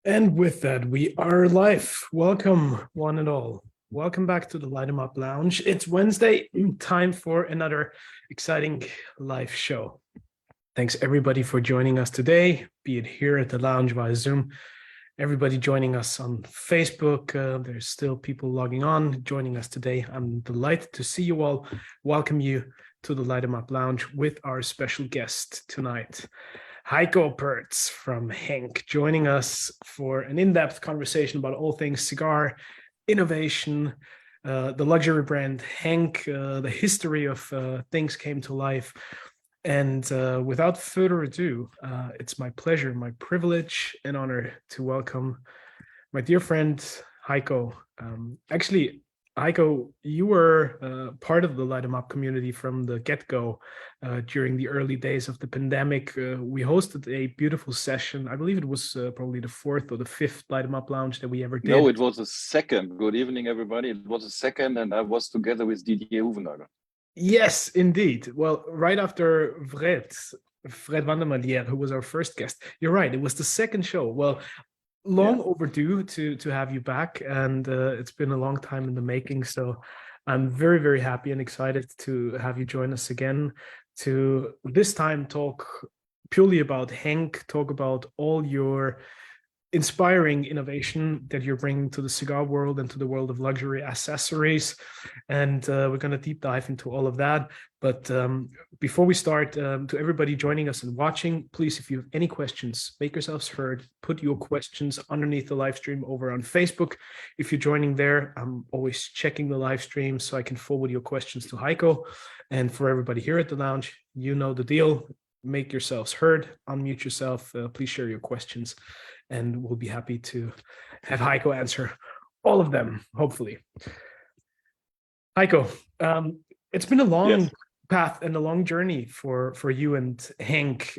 And with that, we are live. Welcome, one and all. Welcome back to the Light 'em Up Lounge. It's Wednesday, time for another exciting live show. Thanks everybody for joining us today, be it here at the lounge via Zoom. Everybody joining us on Facebook. There's still people logging on, joining us today. I'm delighted to see you all. Welcome you to the Light 'em Up Lounge with our special guest tonight. Heiko Poerz from HENK joining us for an in-depth conversation about all things cigar, innovation, the luxury brand HENK, the history of things came to life. And without further ado, it's my pleasure, my privilege and honor to welcome my dear friend, Heiko. Actually, Heiko, you were part of the Light 'em Up community from the get-go during the early days of the pandemic. We hosted a beautiful session. I believe it was probably the fourth or the fifth Light 'em Up lounge that we ever did. No, it was the second. Good evening, everybody. It was the second, and I was together with Didier Huvenagel. Yes, indeed. Well, right after Fred Vandermadier, who was our first guest. You're right. It was the second show. Well, long overdue to have you back, and it's been a long time in the making. So I'm very, very happy and excited to have you join us again to this time talk purely about HENK, talk about all your inspiring innovation that you're bringing to the cigar world and to the world of luxury accessories. And we're going to deep dive into all of that. But before we start, to everybody joining us and watching, please, if you have any questions, make yourselves heard. Put your questions underneath the live stream over on Facebook. If you're joining there, I'm always checking the live stream so I can forward your questions to Heiko. And for everybody here at the lounge, you know the deal. Make yourselves heard, unmute yourself, please share your questions, and we'll be happy to have Heiko answer all of them, hopefully. Heiko, it's been a long path and a long journey for you and HENK.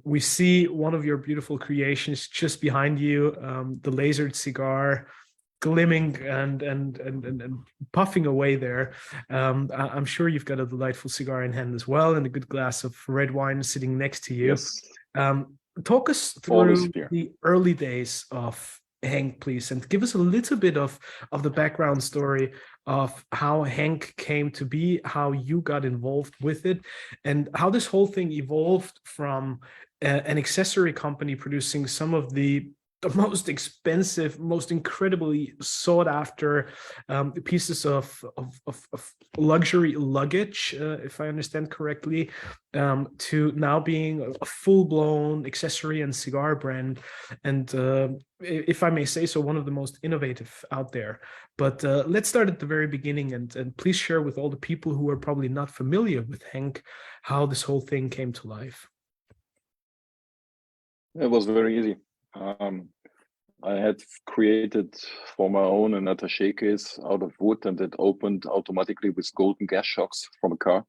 We see one of your beautiful creations just behind you, the lasered cigar, glimming and puffing away there. I'm sure you've got a delightful cigar in hand as well, and a good glass of red wine sitting next to you. Yes. Talk us through the early days of HENK, please, and give us a little bit of the background story of how HENK came to be, how you got involved with it, and how this whole thing evolved from an accessory company producing some of the most expensive, most incredibly sought after pieces of luxury luggage, if I understand correctly, to now being a full-blown accessory and cigar brand. And if I may say so, one of the most innovative out there. But let's start at the very beginning and please share with all the people who are probably not familiar with HENK how this whole thing came to life. It was very easy. I had created for my own an attaché case out of wood, and it opened automatically with golden gas shocks from a car,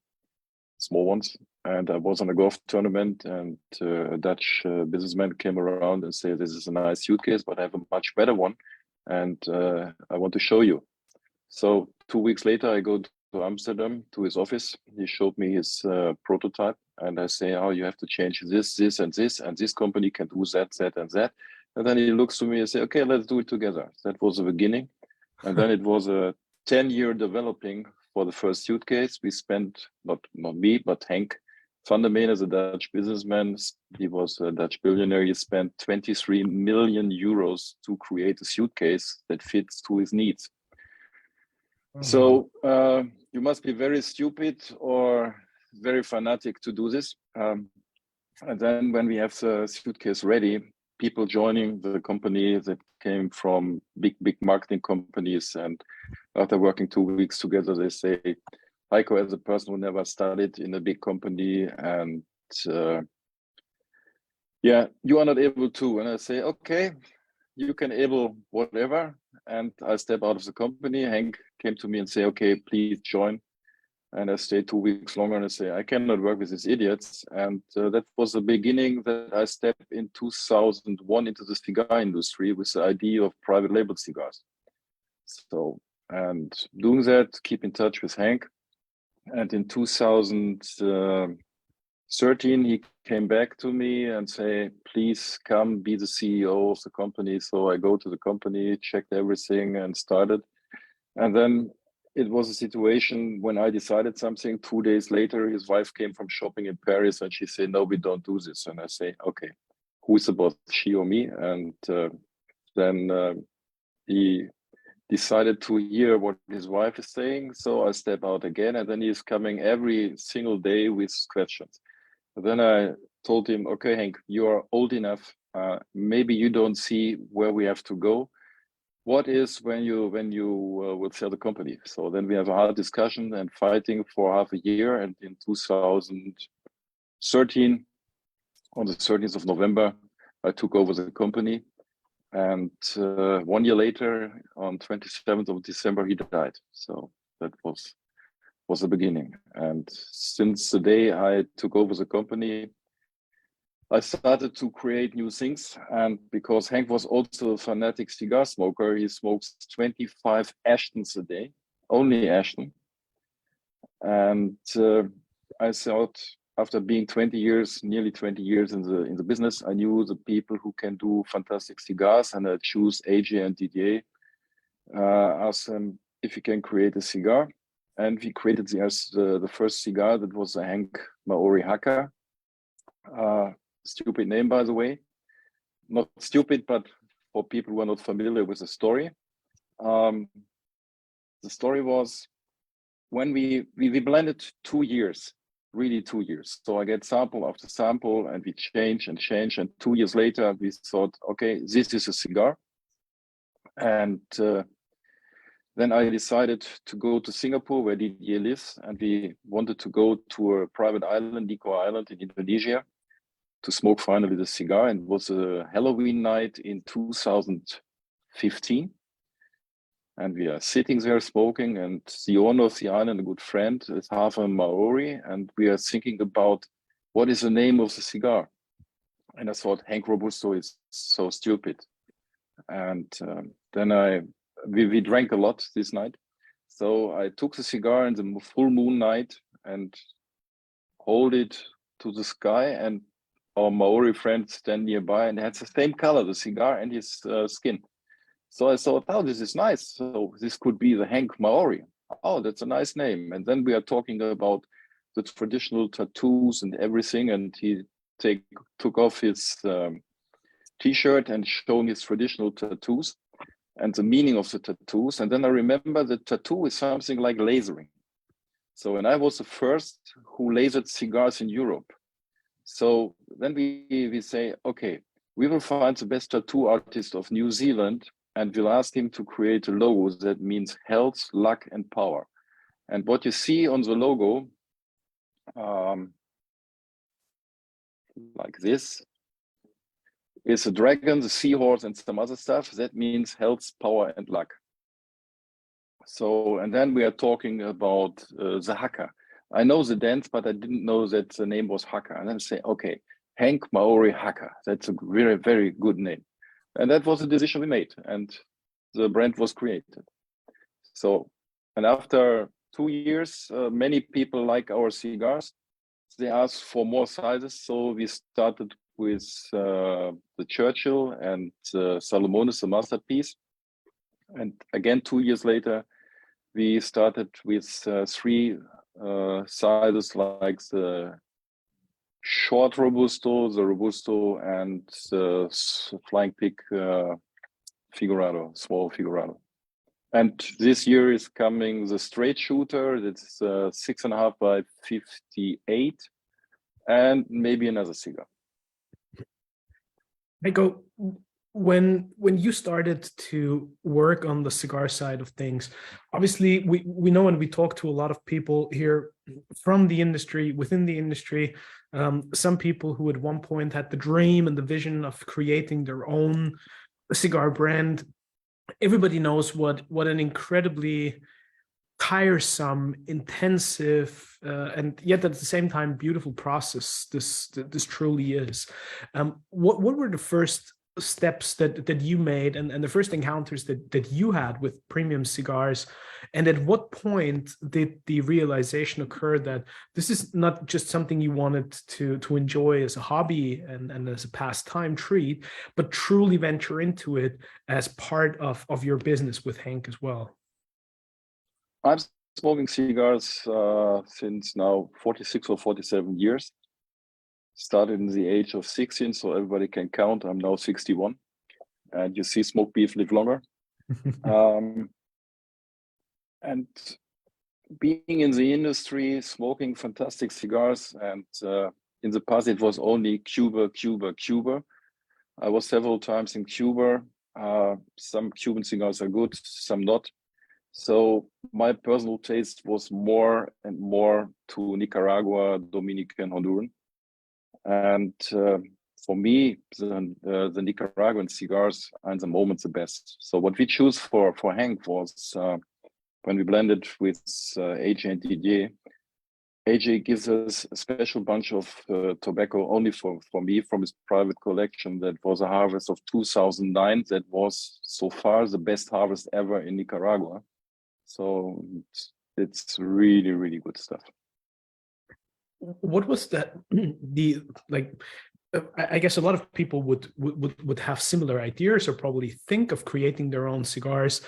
small ones. And I was on a golf tournament, and a Dutch businessman came around and said, "This is a nice suitcase, but I have a much better one, and I want to show you." So 2 weeks later, I go to Amsterdam to his office. He showed me his prototype, and I say, "Oh, you have to change this, this, and this, and this company can do that, that, and that." And then he looks to me and say, "Okay, let's do it together." That was the beginning. And then it was a 10-year developing for the first suitcase. We spent, not me, but HENK van der Meen as a Dutch businessman. He was a Dutch billionaire. He spent 23 million euros to create a suitcase that fits to his needs. Mm-hmm. So you must be very stupid or very fanatic to do this. And then when we have the suitcase ready, people joining the company that came from big marketing companies, and after working 2 weeks together, they say, "Heiko, as a person who never studied in a big company, and you are not able to." And I say, "Okay, you can able whatever." And I step out of the company. HENK came to me and say, "Okay, please join." And I stayed 2 weeks longer, and I say, "I cannot work with these idiots." And that was the beginning that I stepped in 2001 into the cigar industry with the idea of private label cigars. So, and doing that, keep in touch with HENK. And in 2013, he came back to me and say, please come be the CEO of the company. So I go to the company, checked everything and started. And then it was a situation when I decided something, 2 days later, his wife came from shopping in Paris and she said, no, we don't do this. And I say, okay, who is the boss, she or me? And then he decided to hear what his wife is saying. So I step out again, and then he's coming every single day with questions. And then I told him, okay, Henk, you are old enough. Maybe you don't see where we have to go. What is when you will sell the company? So then we have a hard discussion and fighting for half a year. And in 2013, on the 13th of November, I took over the company. And 1 year later, on 27th of December, he died. So that was the beginning. And since the day I took over the company, I started to create new things. And because Henk was also a fanatic cigar smoker, he smokes 25 Ashtons a day, only Ashton. And I thought, after being 20 years, nearly 20 years in the business, I knew the people who can do fantastic cigars, and I choose AJ and Didier. Asked them if we can create a cigar, and we created the first cigar that was a Henk Maori Haka. Stupid name, by the way. Not stupid, but for people who are not familiar with the story. The story was when we blended 2 years. Really 2 years. So I get sample after sample and we change. And 2 years later, we thought, okay, this is a cigar. And then I decided to go to Singapore where Didier lives. And we wanted to go to a private island, Nicaraguan island in Indonesia, to smoke finally the cigar. And it was a Halloween night in 2015. And we are sitting there smoking, and the owner of the island, a good friend, is half a Maori, and we are thinking about what is the name of the cigar. And I thought Henk Robusto is so stupid. And then we drank a lot this night. So I took the cigar in the full moon night and hold it to the sky, and our Maori friend stand nearby, and it had the same color, the cigar and his skin. So I thought, oh, this is nice. So this could be the Henk Maori. Oh, that's a nice name. And then we are talking about the traditional tattoos and everything. And he took off his T-shirt and showing his traditional tattoos and the meaning of the tattoos. And then I remember the tattoo is something like lasering. So, and I was the first who lasered cigars in Europe. So then we say, okay, we will find the best tattoo artist of New Zealand, and we'll ask him to create a logo that means health, luck, and power. And what you see on the logo, like this, is a dragon, the seahorse, and some other stuff. That means health, power, and luck. So, and then we are talking about the haka. I know the dance, but I didn't know that the name was haka. And then I say, okay, Henk Maori Haka. That's a very, very good name. And that was the decision we made, and the brand was created. So, and after 2 years, many people like our cigars. They asked for more sizes, so we started with the Churchill and Salomonis, the masterpiece. And again, 2 years later, we started with 3 sizes, like the short Robusto, the Robusto, and the Flying Pig Figurado, small Figurado. And this year is coming the straight shooter. That's 6.5 by 58, and maybe another cigar. Heiko, when you started to work on the cigar side of things, obviously we know, and we talk to a lot of people here from the industry, within the industry, some people who at one point had the dream and the vision of creating their own cigar brand. Everybody knows what an incredibly tiresome, intensive, and yet at the same time beautiful process this truly is. What were the first steps that you made and the first encounters that you had with premium cigars, and at what point did the realization occur that this is not just something you wanted to enjoy as a hobby and as a pastime treat, but truly venture into it as part of your business with Henk as well? I'm smoking cigars since now 46 or 47 years. Started in the age of 16, so everybody can count. I'm now 61. And you see smoke beef live longer. And being in the industry, smoking fantastic cigars, and in the past it was only Cuba, Cuba, Cuba. I was several times in Cuba. Some Cuban cigars are good, some not. So my personal taste was more and more to Nicaragua, Dominican, Honduran. And for me, the Nicaraguan cigars are in the moment the best. So what we choose for HENK was when we blended with AJ and Didier. AJ gives us a special bunch of tobacco only for me from his private collection. That was a harvest of 2009. That was so far the best harvest ever in Nicaragua. So it's really, really good stuff. What was that? I guess a lot of people would have similar ideas or probably think of creating their own cigars,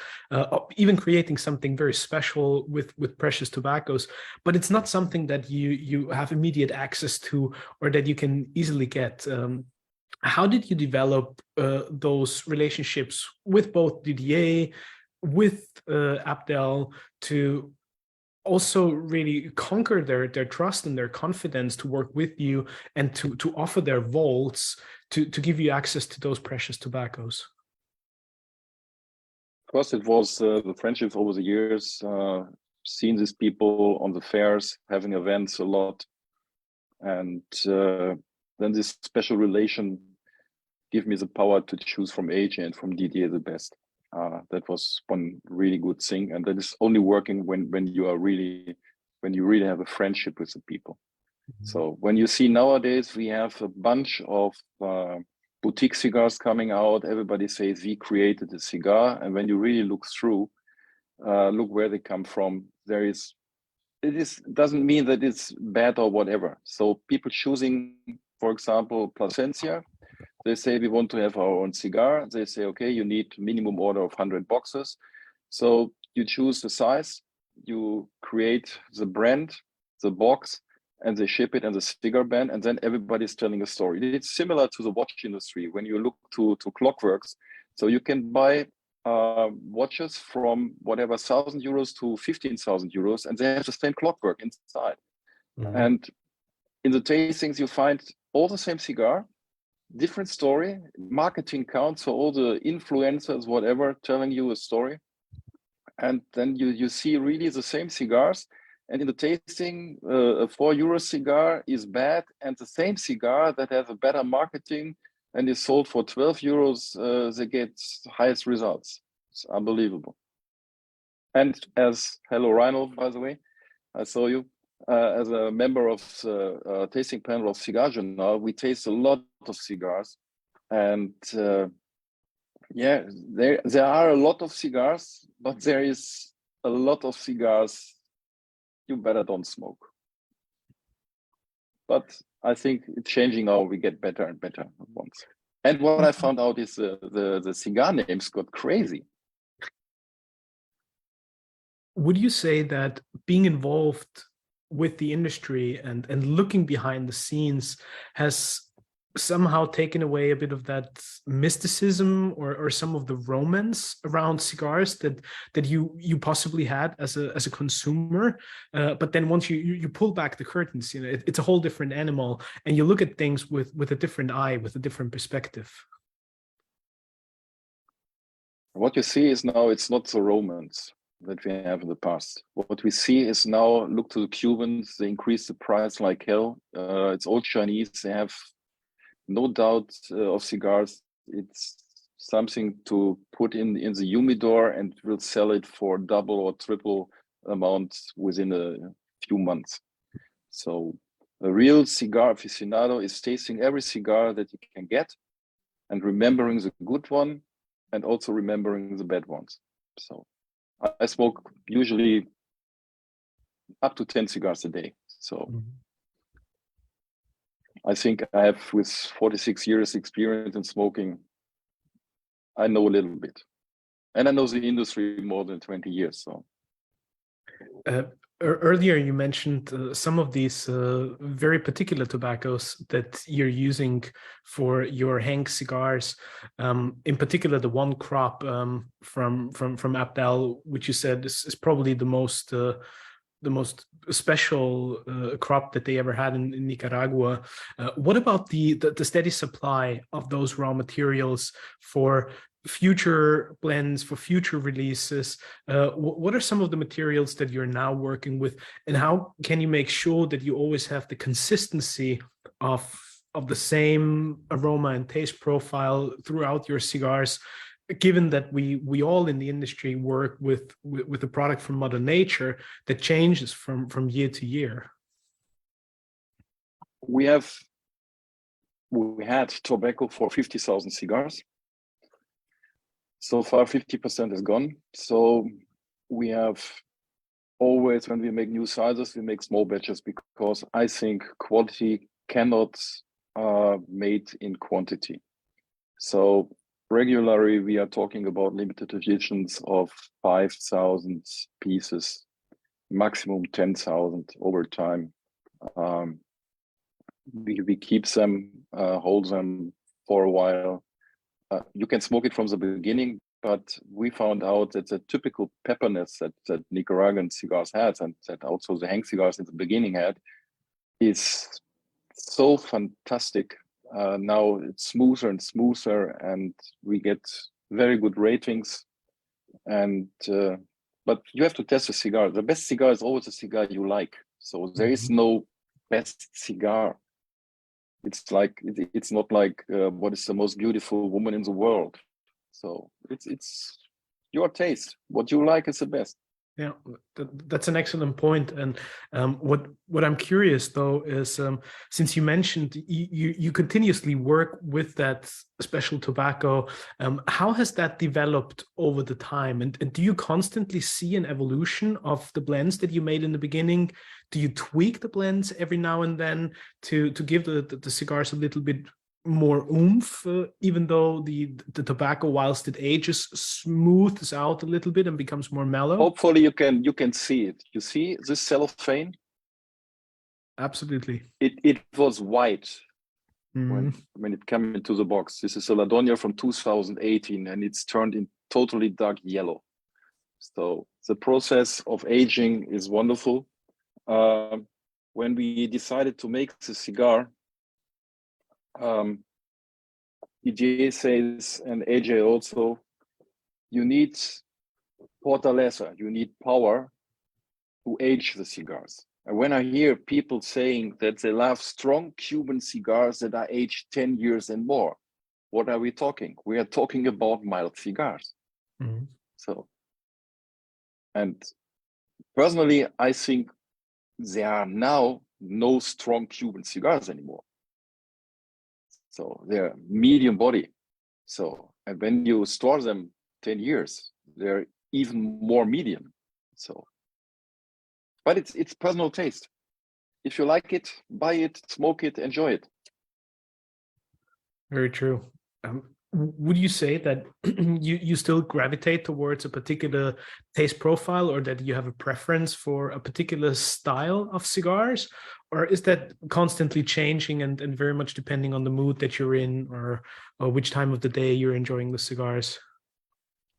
even creating something very special with precious tobaccos, but it's not something that you have immediate access to or that you can easily get. How did you develop those relationships with both Didier, with Abdel, to also really conquer their trust and their confidence to work with you and to offer their vaults to give you access to those precious tobaccos? First, it was the friendship over the years, seeing these people on the fairs, having events a lot. And then this special relation gave me the power to choose from AJ and from Didier the best. That was one really good thing, and that is only working when you really have a friendship with the people. Mm-hmm. So when you see nowadays we have a bunch of boutique cigars coming out, everybody says we created a cigar, and when you really look through, look where they come from, doesn't mean that it's bad or whatever. So people choosing, for example, Plasencia. They say we want to have our own cigar. They say, okay, you need minimum order of 100 boxes. So you choose the size, you create the brand, the box, and they ship it and the sticker band, and then everybody's telling a story. It's similar to the watch industry when you look to clockworks. So you can buy watches from whatever 1,000 euros to 15,000 euros, and they have the same clockwork inside. Mm-hmm. And in the tastings, you find all the same cigar, different story, marketing counts, so all the influencers, whatever, telling you a story. And then you see really the same cigars. And in the tasting, a €4 cigar is bad, and the same cigar that has a better marketing and is sold for €12, they get highest results. It's unbelievable. And hello Reinhard, by the way, I saw you. As a member of the tasting panel of Cigar Journal, we taste a lot of cigars, and there are a lot of cigars, but there is a lot of cigars you better don't smoke. But I think it's changing now. We get better and better ones. And what I found out is the cigar names got crazy. Would you say that being involved with the industry and looking behind the scenes has somehow taken away a bit of that mysticism or some of the romance around cigars that you possibly had as a consumer, but then once you pull back the curtains, it's a whole different animal, and you look at things with a different eye, with a different perspective? What you see is now it's not the romance that we have in the past. What we see is now, look to the Cubans, they increase the price like hell. It's all Chinese. They have no doubt of cigars. It's something to put in the humidor and will sell it for double or triple amount within a few months. So a real cigar aficionado is tasting every cigar that you can get. and remembering the good one and also remembering the bad ones. So I smoke usually up to 10 cigars a day. So I think I have, with 46 years experience in smoking, I know a little bit. And I know the industry more than 20 years. So earlier you mentioned some of these very particular tobaccos that you're using for your Henk cigars. In particular, the one crop from Abdel, which you said is probably the most special crop that they ever had in Nicaragua. What about the steady supply of those raw materials for future blends, for future releases? What are some of the materials that you're now working with, and how can you make sure that you always have the consistency of the same aroma and taste profile throughout your cigars, given that we all in the industry work with a product from Mother Nature that changes from year to year? We had tobacco for 50,000 cigars. So far, 50% is gone. So we have always, when we make new sizes, we make small batches, because I think quality cannot made in quantity. So regularly, we are talking about limited editions of 5,000 pieces, maximum 10,000 over time. We keep them, hold them for a while. You can smoke it from the beginning, but we found out that the typical pepperness that Nicaraguan cigars had, and that also the Henk cigars in the beginning had, is so fantastic. Now it's smoother and smoother, and we get very good ratings. And but you have to test the cigar. The best cigar is always a cigar you like. So there is no best cigar. It's not like what is the most beautiful woman in the world. So it's your taste. What you like is the best. Yeah, that's an excellent point. And what I'm curious though is, since you mentioned you continuously work with that special tobacco, how has that developed over the time? And do you constantly see an evolution of the blends that you made in the beginning? Do you tweak the blends every now and then to give the cigars a little bit more oomph, even though the tobacco, whilst it ages, smooths out a little bit and becomes more mellow? Hopefully you can see it. You see this cellophane? Absolutely. It was white when it came into the box. This is a Ladonia from 2018, and it's turned in totally dark yellow. So the process of aging is wonderful. When we decided to make the cigar, EJ says, and AJ also, you need fortaleza, you need power to age the cigars. And when I hear people saying that they love strong Cuban cigars that are aged 10 years and more, what are we talking? We are talking about mild cigars. So, and personally, I think there are now no strong Cuban cigars anymore. So they're medium body. So, and when you store them 10 years, they're even more medium. So, but it's personal taste. If you like it, buy it, smoke it, enjoy it. Very true. Would you say that you still gravitate towards a particular taste profile, or that you have a preference for a particular style of cigars? Or is that constantly changing and very much depending on the mood that you're in, or which time of the day you're enjoying the cigars?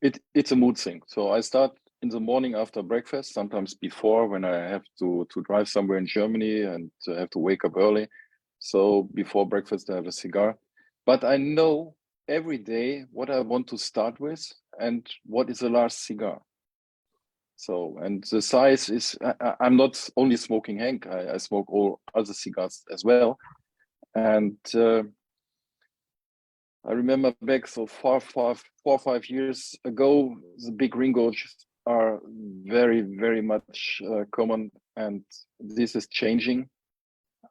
It's a mood thing. So I start in the morning after breakfast, sometimes before, when I have to drive somewhere in Germany and have to wake up early. So before breakfast, I have a cigar. But I know every day what I want to start with and what is the last cigar. So, and the size is, I'm not only smoking Henk, I smoke all other cigars as well. And I remember back so 4 or 5 years ago, the big ring gauges are very, very much common, and this is changing.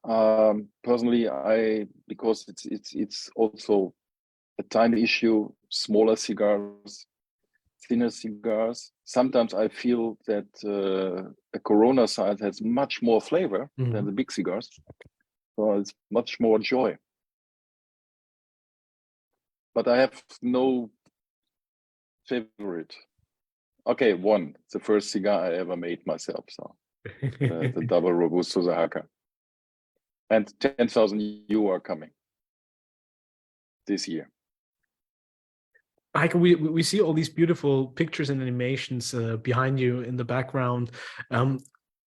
Personally, because it's also a time issue, smaller cigars, thinner cigars. Sometimes I feel that a Corona size has much more flavor than the big cigars. So it's much more joy. But I have no favorite. Okay, one. It's the first cigar I ever made myself. So the double Robusto Oaxaca. And 10,000 you are coming this year. Heiko, we see all these beautiful pictures and animations behind you in the background.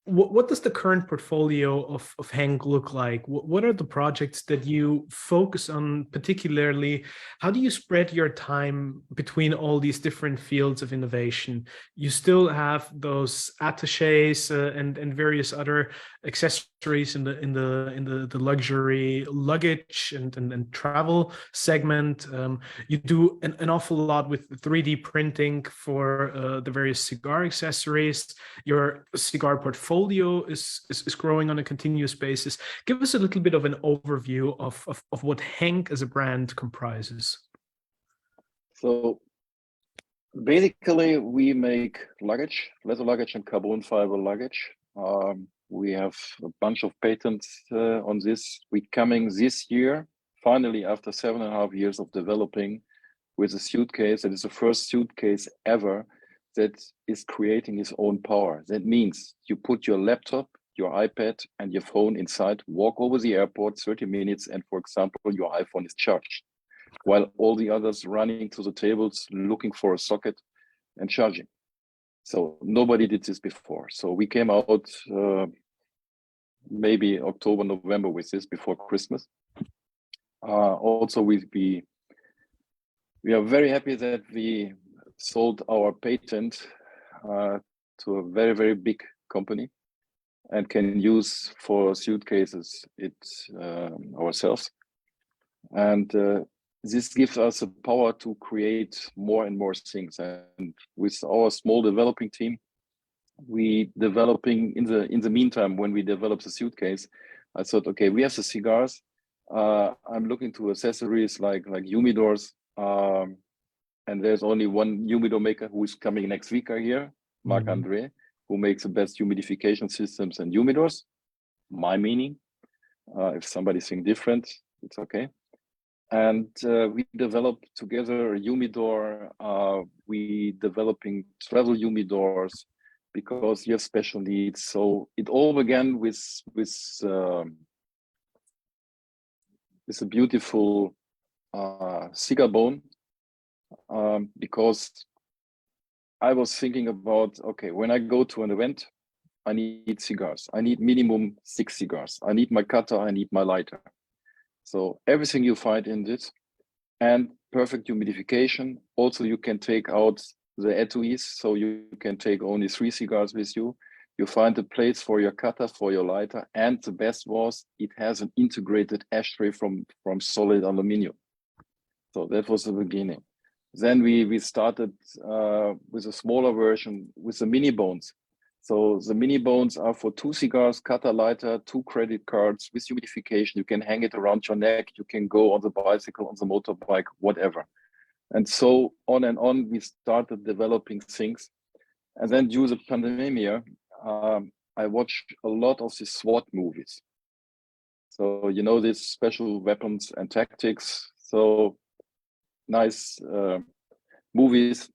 What does the current portfolio of HENK look like? What are the projects that you focus on particularly? How do you spread your time between all these different fields of innovation? You still have those attaches and various other accessories in the luxury luggage and travel segment. You do an awful lot with 3D printing for the various cigar accessories. Your cigar portfolio is growing on a continuous basis. Give us a little bit of an overview of what HENK as a brand comprises. So basically, we make luggage, leather luggage and carbon fiber luggage. We have a bunch of patents on this. We're coming this year, finally, after 7.5 years of developing, with a suitcase that is the first suitcase ever that is creating its own power. That means you put your laptop, your iPad, and your phone inside, walk over the airport 30 minutes, and for example, your iPhone is charged, while all the others running to the tables looking for a socket and charging. So nobody did this before. So we came out maybe October, November with this before Christmas. Also, we are very happy that we sold our patent to a very, very big company and can use for suitcases it ourselves. And this gives us the power to create more and more things. And with our small developing team, we developing in the meantime, when we develop the suitcase, I thought, okay, we have the cigars. I'm looking to accessories like humidors. And there's only one humidor maker who is coming next week here, Marc-André, who makes the best humidification systems and humidors. My meaning, if somebody thinks different, it's okay. And we developed together a humidor. We developing travel humidors because you have special needs. So it all began with a beautiful cigar bone. Because I was thinking about, okay, when I go to an event, I need cigars. I need minimum 6 cigars. I need my cutter, I need my lighter. So everything you find in this, and perfect humidification. Also, you can take out the etuis, so you can take only 3 cigars with you. You find a place for your cutter, for your lighter, and the best was it has an integrated ashtray from solid aluminum. So that was the beginning. Then we started with a smaller version with the mini bones. So the mini bones are for 2 cigars, cutter, lighter, 2 credit cards with humidification. You can hang it around your neck. You can go on the bicycle, on the motorbike, whatever. And so on and on, we started developing things. And then due to the pandemic, I watched a lot of the SWAT movies. So, you know, these special weapons and tactics. So nice movies,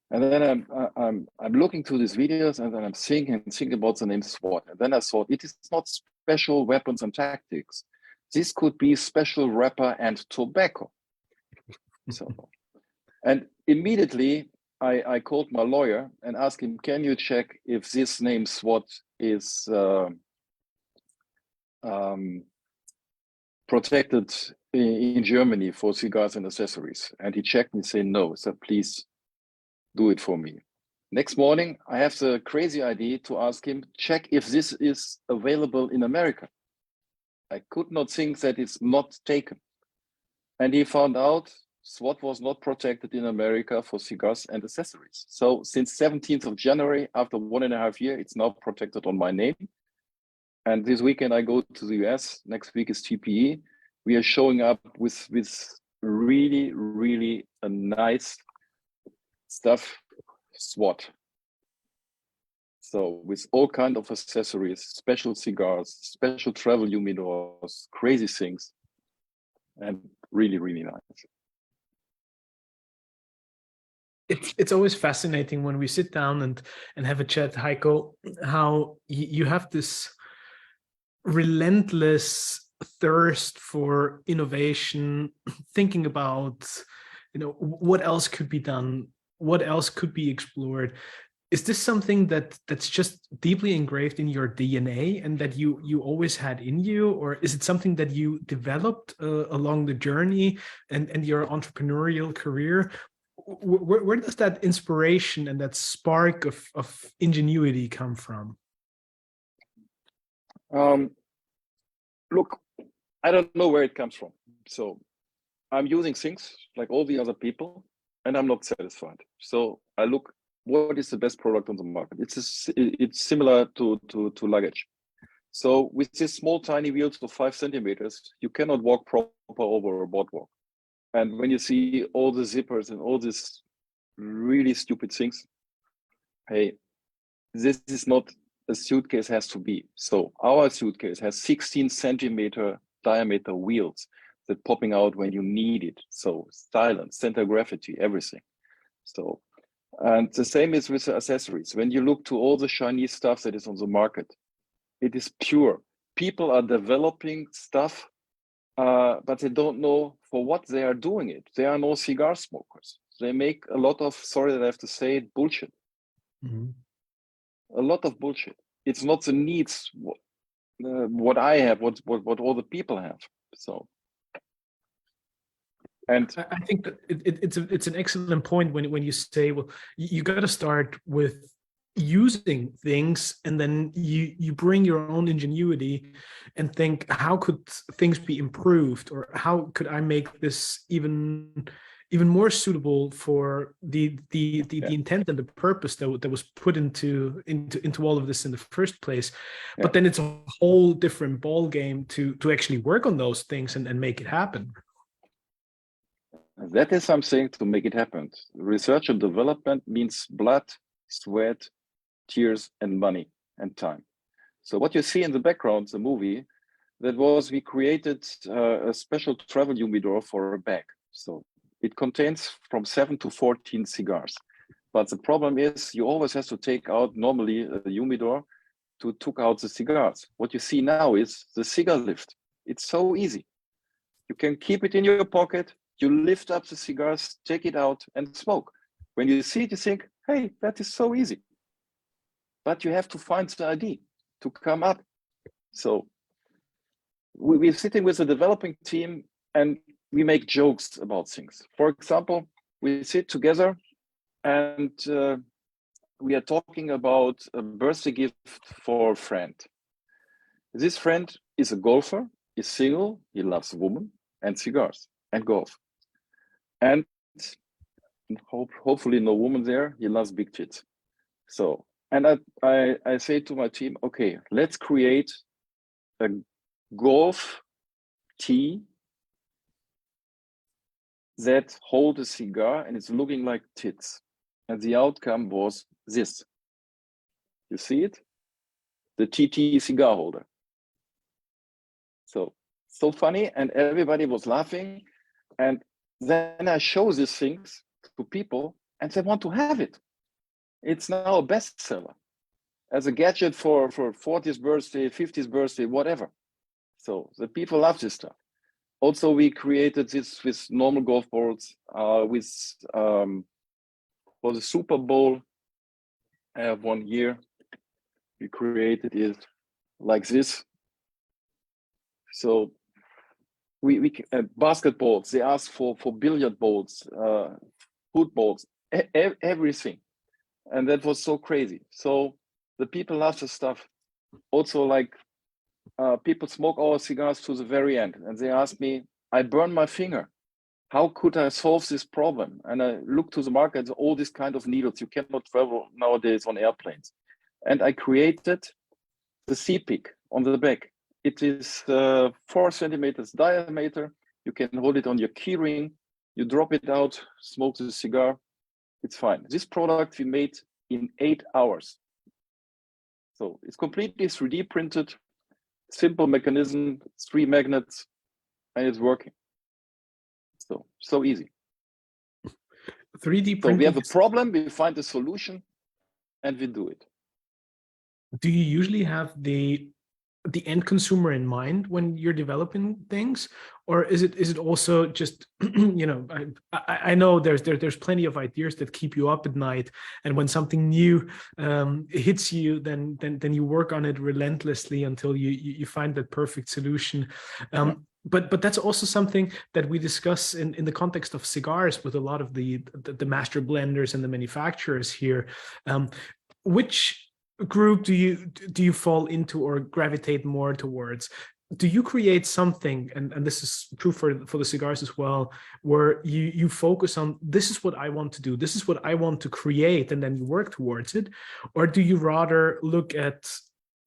and then I'm looking to these videos, and then I'm thinking about the name SWAT, and then I thought it is not special weapons and tactics. This could be special wrapper and tobacco. So, and immediately I called my lawyer and asked him, "Can you check if this name SWAT is protected in Germany for cigars and accessories?" And he checked and said no. So please do it for me. Next morning, I have the crazy idea to ask him, check if this is available in America. I could not think that it's not taken. And he found out SWAT was not protected in America for cigars and accessories. So since 17th of January, after 1.5 years, it's now protected on my name. And this weekend I go to the US. Next week is TPE. We are showing up with really, really a nice stuff SWAT. So with all kind of accessories, special cigars, special travel humidors, crazy things, and really, really nice. It's always fascinating when we sit down and have a chat, Heiko, how you have this relentless thirst for innovation, thinking about, what else could be done, what else could be explored. Is this something that's just deeply engraved in your DNA and that you always had in you, or is it something that you developed along the journey and your entrepreneurial career? Where does that inspiration and that spark of ingenuity come from? Look, I don't know where it comes from. So I'm using things like all the other people, and I'm not satisfied. So I look, what is the best product on the market? It's similar to luggage. So with these small, tiny wheels of 5 centimeters, you cannot walk proper over a boardwalk. And when you see all the zippers and all these really stupid things, hey, this is not a suitcase has to be. So our suitcase has 16 centimeter diameter wheels that popping out when you need it. So silence, center gravity, everything. So, and the same is with the accessories. When you look to all the Chinese stuff that is on the market, it is pure. People are developing stuff, but they don't know for what they are doing it. They are no cigar smokers. They make a lot of, sorry that I have to say it, bullshit. Mm-hmm. A lot of bullshit. It's not the needs what I have, what all the people have. So, and I think that it's an excellent point when you say, well, you got to start with using things, and then you bring your own ingenuity and think, how could things be improved, or how could I make this even more suitable for the intent and the purpose that was put into all of this in the first place. Yeah. But then it's a whole different ball game to actually work on those things and make it happen. That is something to make it happen. Research and development means blood, sweat, tears, and money and time. So what you see in the background, the movie, that was we created a special travel humidor for a bag. So it contains from 7 to 14 cigars. But the problem is you always have to take out normally a humidor to take out the cigars. What you see now is the cigar lift. It's so easy. You can keep it in your pocket. You lift up the cigars, take it out and smoke. When you see it, you think, hey, that is so easy. But you have to find the ID to come up. So we're sitting with a developing team and we make jokes about things. For example, we sit together and we are talking about a birthday gift for a friend. This friend is a golfer, is single, he loves women and cigars and golf. And hopefully no woman there, he loves big tits. So, and I say to my team, okay, let's create a golf tee that hold a cigar and it's looking like tits. And the outcome was this. You see it? The TT cigar holder. So funny, and everybody was laughing. And then I show these things to people and they want to have it. It's now a bestseller as a gadget for 40th birthday, 50th birthday, whatever. So the people love this stuff. Also, we created this with normal golf balls, for the Super Bowl. I have 1 year. We created it like this. So we basketballs, they ask for billiard balls, footballs, everything. And that was so crazy. So the people love the stuff. Also, like people smoke our cigars to the very end. And they ask me, I burned my finger. How could I solve this problem? And I look to the market, all these kind of needles. You cannot travel nowadays on airplanes. And I created the C-pick on the back. It is 4 centimeters diameter. You can hold it on your key ring. You drop it out, smoke the cigar. It's fine. This product we made in 8 hours. So it's completely 3D printed, simple mechanism, 3 magnets, and it's working. So easy. 3D So printing. we have a problem, we find a solution, and we do it. Do you usually have the end consumer in mind when you're developing things, or is it also just you know, I know there's plenty of ideas that keep you up at night, and when something new hits you, then you work on it relentlessly until you find that perfect solution. But that's also something that we discuss in the context of cigars with a lot of the master blenders and the manufacturers here. Which group do you fall into or gravitate more towards? Do you create something, and this is true for the cigars as well, where you focus on, this is what I want to do, this is what I want to create, and then you work towards it? Or do you rather look at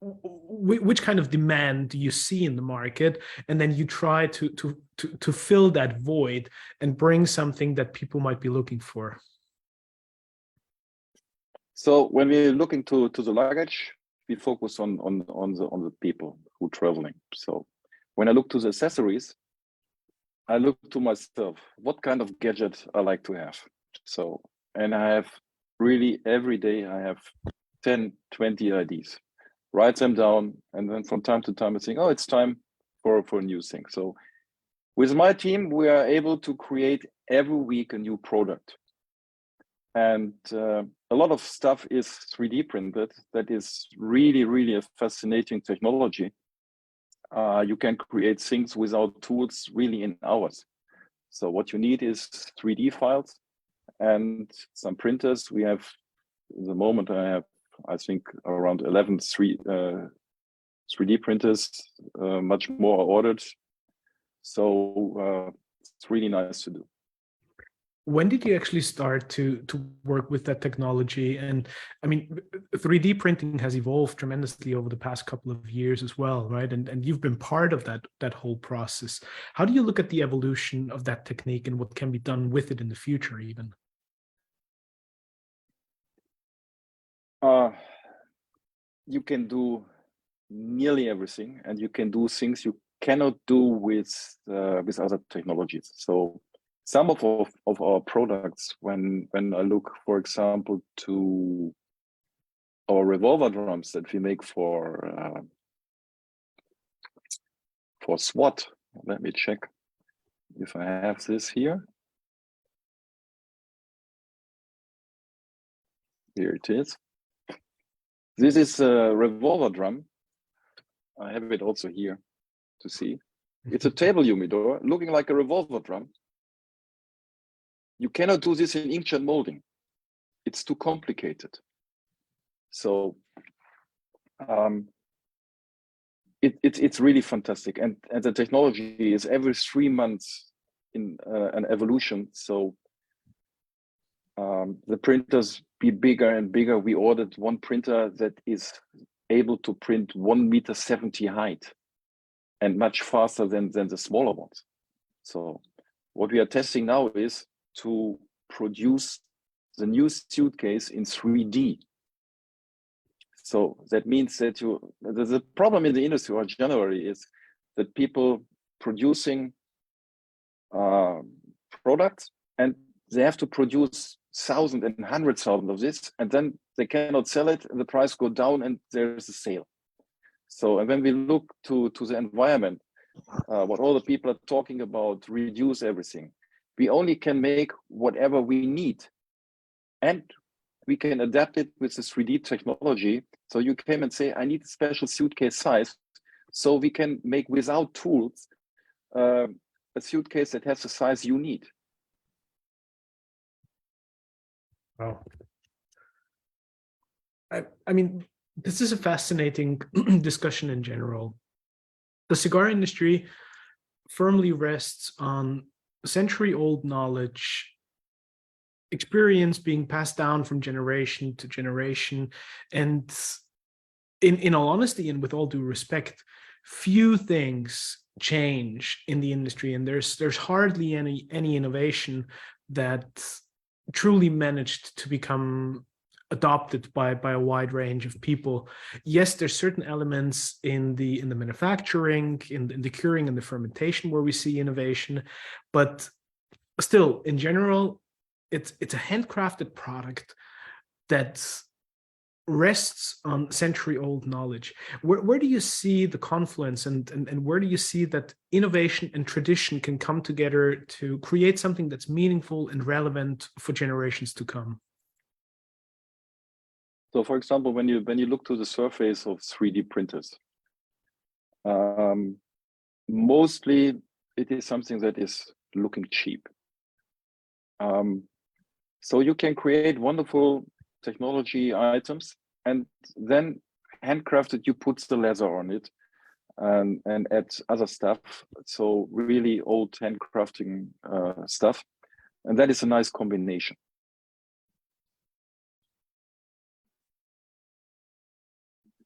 which kind of demand do you see in the market, and then you try to fill that void and bring something that people might be looking for? So when we look into the luggage, we focus on the people who are traveling. So when I look to the accessories, I look to myself, what kind of gadget I like to have. So, and I have really every day I have 10, 20 ideas, write them down, and then from time to time I think, oh, it's time for a new thing. So with my team, we are able to create every week a new product. And a lot of stuff is 3D printed. That is really, really a fascinating technology. You can create things without tools really in hours. So what you need is 3D files and some printers. We have, at the moment, I have, I think, around 11 3D printers, much more are ordered. So it's really nice to do. When did you actually start to work with that technology? And I mean, 3D printing has evolved tremendously over the past couple of years as well, right? And you've been part of that whole process. How do you look at the evolution of that technique and what can be done with it in the future even? You can do nearly everything, and you can do things you cannot do with other technologies. So some of our products, when I look, for example, to our revolver drums that we make for SWAT, let me check if I have this here. Here it is. This is a revolver drum. I have it also here to see. It's a table humidor looking like a revolver drum. You cannot do this in inkjet molding. It's too complicated. So it's really fantastic. And the technology is every 3 months in an evolution. So the printers be bigger and bigger. We ordered one printer that is able to print 1.70 meters height and much faster than the smaller ones. So what we are testing now is to produce the new suitcase in 3D. So that means that the problem in the industry or generally is that people producing products, and they have to produce thousands and 100,000 of this, and then they cannot sell it, and the price go down, and there's a sale. So, and when we look to the environment, what all the people are talking about, reduce everything. We only can make whatever we need, and we can adapt it with the 3D technology. So you came and say, I need a special suitcase size. So we can make without tools a suitcase that has the size you need. Wow. I mean, this is a fascinating discussion in general. The cigar industry firmly rests on century-old knowledge, experience being passed down from generation to generation. And in all honesty, and with all due respect, few things change in the industry, and there's hardly any innovation that truly managed to become adopted by a wide range of people. Yes, there's certain elements in the manufacturing, in the curing and the fermentation where we see innovation, but still, in general, it's a handcrafted product that rests on century-old knowledge. Where do you see the confluence, and where do you see that innovation and tradition can come together to create something that's meaningful and relevant for generations to come? So, for example, when you look to the surface of 3D printers, mostly it is something that is looking cheap. So you can create wonderful technology items, and then handcrafted, you put the leather on it and add other stuff. So really old handcrafting stuff, and that is a nice combination.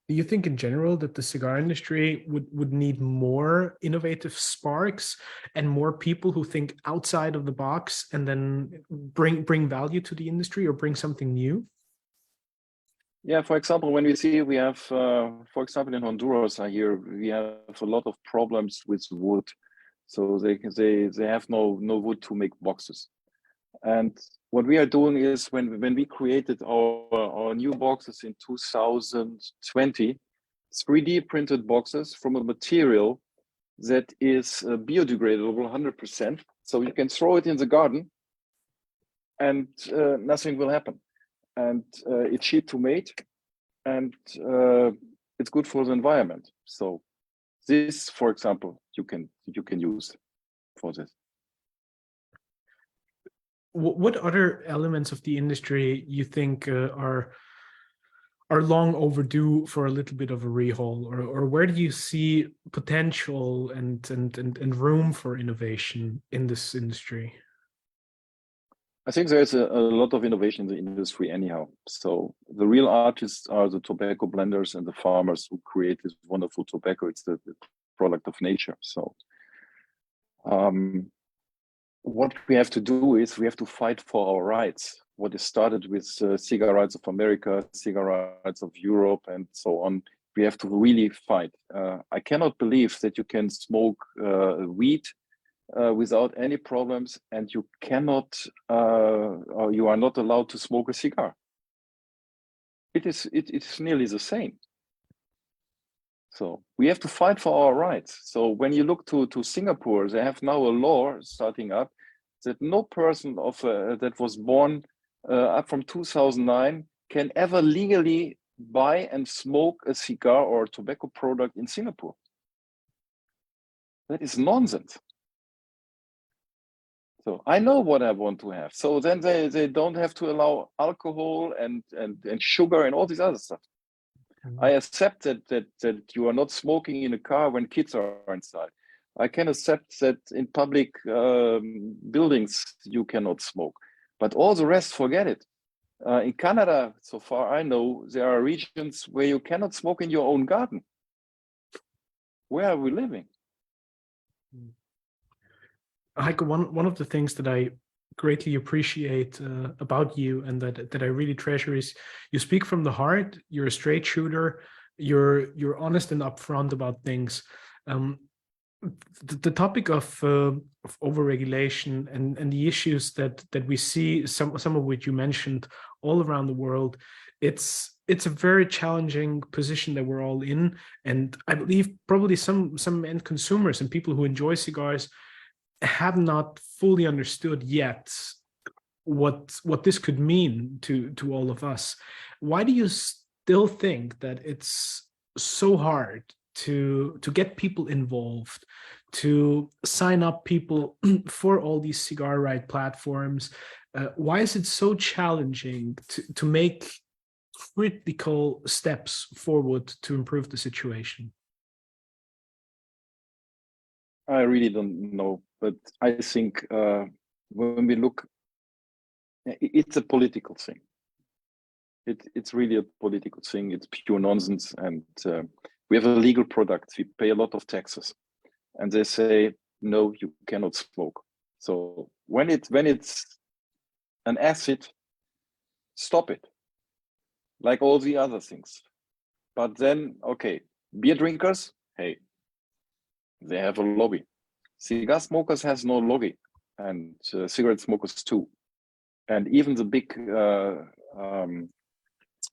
Do you think in general that the cigar industry would need more innovative sparks and more people who think outside of the box and then bring value to the industry or bring something new? Yeah, for example, when we have, for example, in Honduras, I hear we have a lot of problems with wood. So they have no wood to make boxes. And what we are doing is when we created our new boxes in 2020, 3D printed boxes from a material that is biodegradable 100%. So you can throw it in the garden and nothing will happen. And it's cheap to make, and it's good for the environment. So this, for example, you can use for this. What other elements of the industry you think are long overdue for a little bit of a rehaul, or where do you see potential and room for innovation in this industry? I think there's a lot of innovation in the industry anyhow. So the real artists are the tobacco blenders and the farmers who create this wonderful tobacco. It's the product of nature. So what we have to do is we have to fight for our rights. What is started with cigar rights of America, cigar rights of Europe, and so on. We have to really fight. I cannot believe that you can smoke weed without any problems, and you cannot, or you are not allowed to smoke a cigar. It's nearly the same. So we have to fight for our rights. So when you look to Singapore, they have now a law starting up that no person that was born up from 2009 can ever legally buy and smoke a cigar or a tobacco product in Singapore. That is nonsense. So I know what I want to have. So then they don't have to allow alcohol and sugar and all this other stuff. I accept that you are not smoking in a car when kids are inside. I can accept that in public buildings you cannot smoke, but all the rest, forget it. In Canada, so far I know, there are regions where you cannot smoke in your own garden. Where are we living? Heiko, one of the things that I greatly appreciate about you and that I really treasure is you speak from the heart. You're a straight shooter. You're honest and upfront about things. The topic of overregulation and the issues that we see, some of which you mentioned, all around the world, it's a very challenging position that we're all in, and I believe probably some end consumers and people who enjoy cigars have not fully understood yet what this could mean to all of us. Why do you still think that it's so hard to get people involved, to sign up people for all these cigar right platforms? Why is it so challenging to make critical steps forward to improve the situation? I really don't know, but I think when we look, it's a political thing. It's really a political thing. It's pure nonsense, and we have a legal product. We pay a lot of taxes, and they say, no, you cannot smoke. So when it's an acid, stop it, like all the other things. But then, okay, beer drinkers, hey, they have a lobby. Cigar smokers has no lobby, and cigarette smokers too. And even the big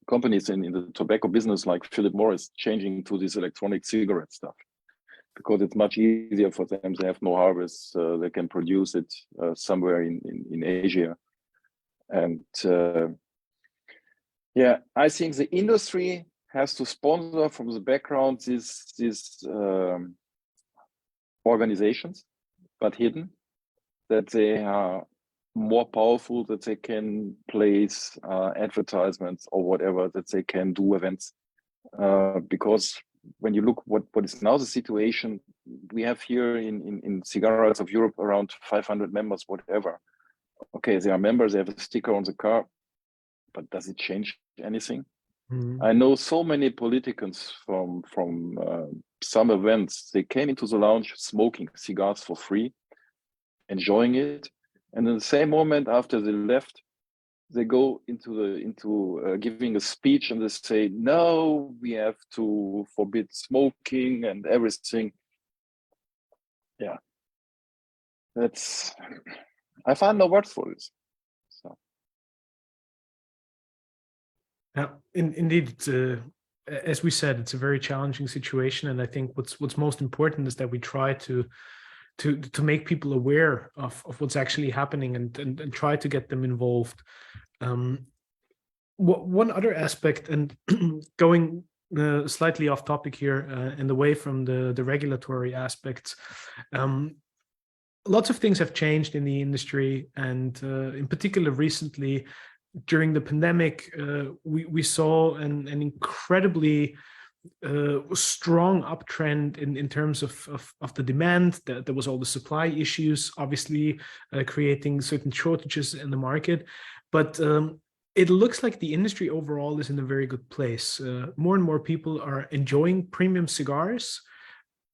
companies in the tobacco business, like Philip Morris, changing to this electronic cigarette stuff because it's much easier for them. They have no harvest; they can produce it somewhere in Asia. And yeah, I think the industry has to sponsor from the background these organizations, but hidden, that they are more powerful, that they can place advertisements or whatever, that they can do events. Because when you look what is now the situation, we have here in Cigars of Europe around 500 members, whatever. Okay, they are members, they have a sticker on the car, but does it change anything? I know so many politicians from some events. They came into the lounge smoking cigars for free, enjoying it, and in the same moment after they left, they go into giving a speech and they say, "No, we have to forbid smoking and everything." Yeah, I find no words for this. So. Yeah, indeed, as we said, it's a very challenging situation, and I think what's most important is that we try to make people aware of what's actually happening and try to get them involved. One other aspect, and going slightly off topic here and away from the regulatory aspects, lots of things have changed in the industry, and in particular recently, during the pandemic, we saw an incredibly strong uptrend in terms of the demand. There was all the supply issues, obviously creating certain shortages in the market. But it looks like the industry overall is in a very good place. More and more people are enjoying premium cigars.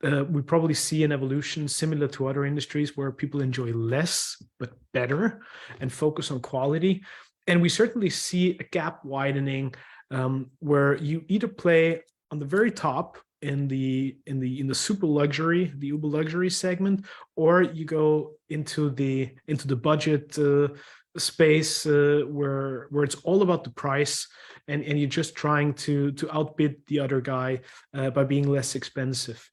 We probably see an evolution similar to other industries where people enjoy less but better and focus on quality. And we certainly see a gap widening where you either play on the very top in the super luxury, the uber luxury segment, or you go into the budget space where it's all about the price, and you're just trying to outbid the other guy by being less expensive.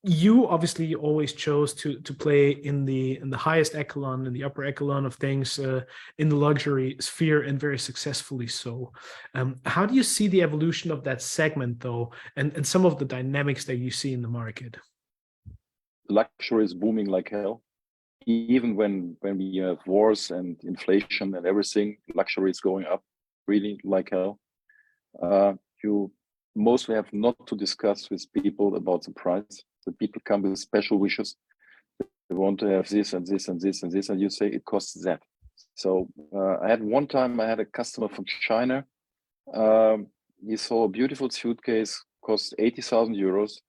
You obviously always chose to play in the highest echelon, in the upper echelon of things, in the luxury sphere, and very successfully so. How do you see the evolution of that segment, though, and some of the dynamics that you see in the market? Luxury is booming like hell. Even when we have wars and inflation and everything, luxury is going up really like hell. You mostly have not to discuss with people about the price. The people come with special wishes. They want to have this and this and this and this, and you say it costs that. So I had one time, I had a customer from China. He saw a beautiful suitcase, cost 80,000 euros,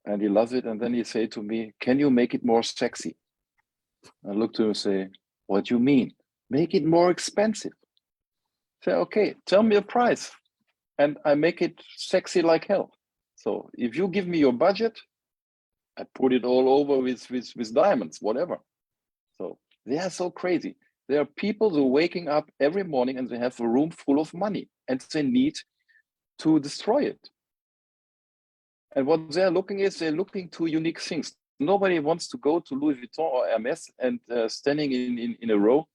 and he loves it. And then he said to me, "Can you make it more sexy?" I looked to him and say, "What do you mean? Make it more expensive." I say, "Okay, tell me a price, and I make it sexy like hell. So if you give me your budget, I put it all over with diamonds, whatever." So they are so crazy. There are people who are waking up every morning and they have a room full of money and they need to destroy it. And what they're looking is, they're looking to unique things. Nobody wants to go to Louis Vuitton or Hermes and standing in a row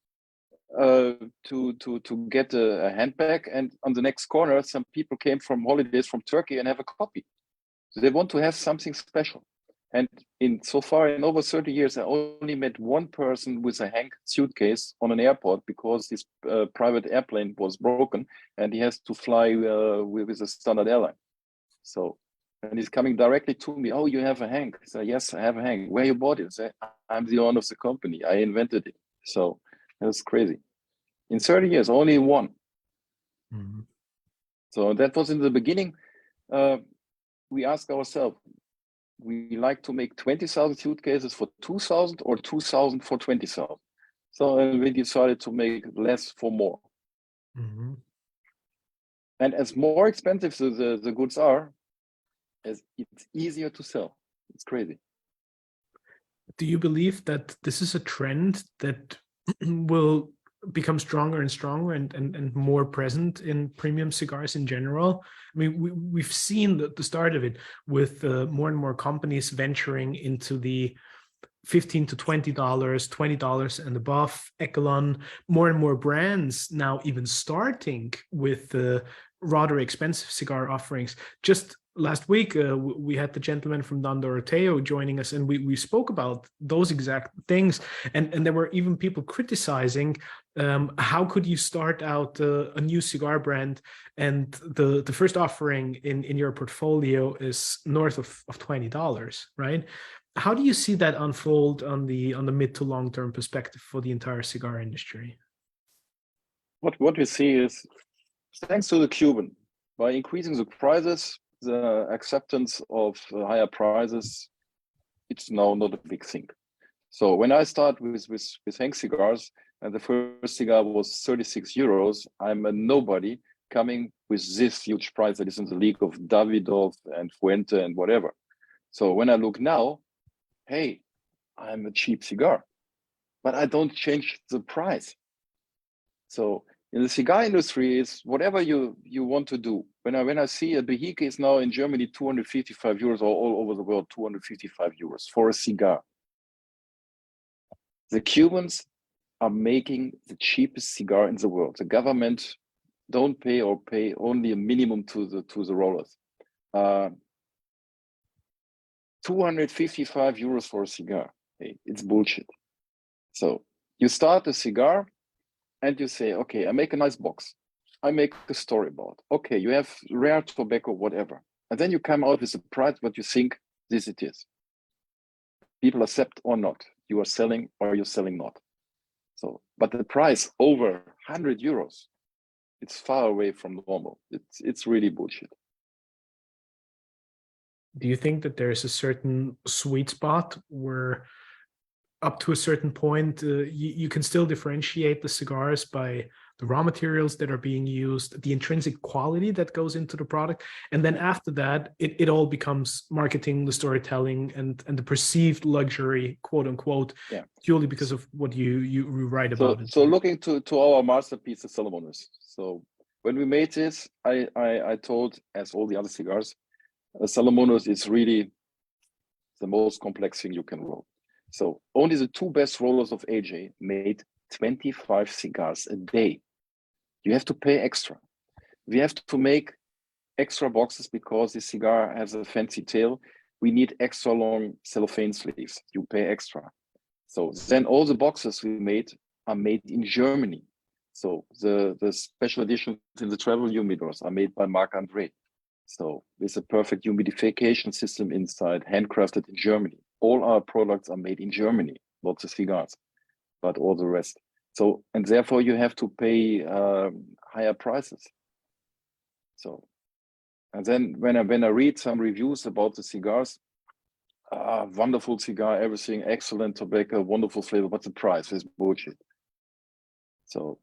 to get a handbag, and on the next corner some people came from holidays from Turkey and have a copy. So they want to have something special. And in over 30 years, I only met one person with a HENK suitcase on an airport because his private airplane was broken and he has to fly with a standard airline. So, and he's coming directly to me. "Oh, you have a HENK?" I say, "Yes, I have a HENK." "Where you bought it?" I say, "I'm the owner of the company. I invented it." So that's crazy. In 30 years, only one. Mm-hmm. So that was in the beginning. We ask ourselves, we like to make 20,000 suitcases for 2,000 or 2,000 for 20,000. So we decided to make less for more. Mm-hmm. And as more expensive the goods are, as it's easier to sell. It's crazy. Do you believe that this is a trend that will become stronger and stronger and more present in premium cigars in general? I mean, we've seen the start of it with more and more companies venturing into the $15 to $20, $20 and above echelon. More and more brands now even starting with rather expensive cigar offerings. Just last week, we had the gentleman from Don Doroteo joining us, and we spoke about those exact things. And there were even people criticizing how could you start out a new cigar brand and the first offering in your portfolio is north of $20, right? How do you see that unfold on the mid to long term perspective for the entire cigar industry? What we see is, thanks to the Cuban, by increasing the prices, the acceptance of higher prices, it's now not a big thing. So when I start with HENK cigars, and the first cigar was 36 euros, I'm a nobody coming with this huge price that is in the league of Davidoff and Fuente and whatever. So when I look now, hey, I'm a cheap cigar, but I don't change the price. So in the cigar industry, it's whatever you want to do. When I see a Behike is now in Germany 255 euros, or all over the world 255 euros for a cigar. The Cubans are making the cheapest cigar in the world. The government don't pay or pay only a minimum to the rollers. 255 euros for a cigar. Hey, it's bullshit. So you start a cigar and you say, okay, I make a nice box. I make a story about, okay, you have rare tobacco, whatever. And then you come out with a price, what you think this it is. People accept or not. You are selling or you're selling not. So, but the price over 100 euros, it's far away from normal. It's really bullshit. Do you think that there's a certain sweet spot where up to a certain point, you can still differentiate the cigars by the raw materials that are being used, the intrinsic quality that goes into the product, and then after that, it all becomes marketing, the storytelling, and the perceived luxury, quote unquote, yeah, purely because of what you write about it. So looking to our masterpiece, the Salomones. So when we made this, I told, as all the other cigars, Salomones is really the most complex thing you can roll. So only the two best rollers of AJ made 25 cigars a day. You have to pay extra. We have to make extra boxes because the cigar has a fancy tail. We need extra long cellophane sleeves. You pay extra. So then all the boxes we made are made in Germany. So the special editions in the travel humidors are made by Marc-André. So with a perfect humidification system inside, handcrafted in Germany. All our products are made in Germany, not the cigars, but all the rest. So, and therefore you have to pay higher prices. So, and then when I read some reviews about the cigars, wonderful cigar, everything, excellent tobacco, wonderful flavor, but the price is bullshit. So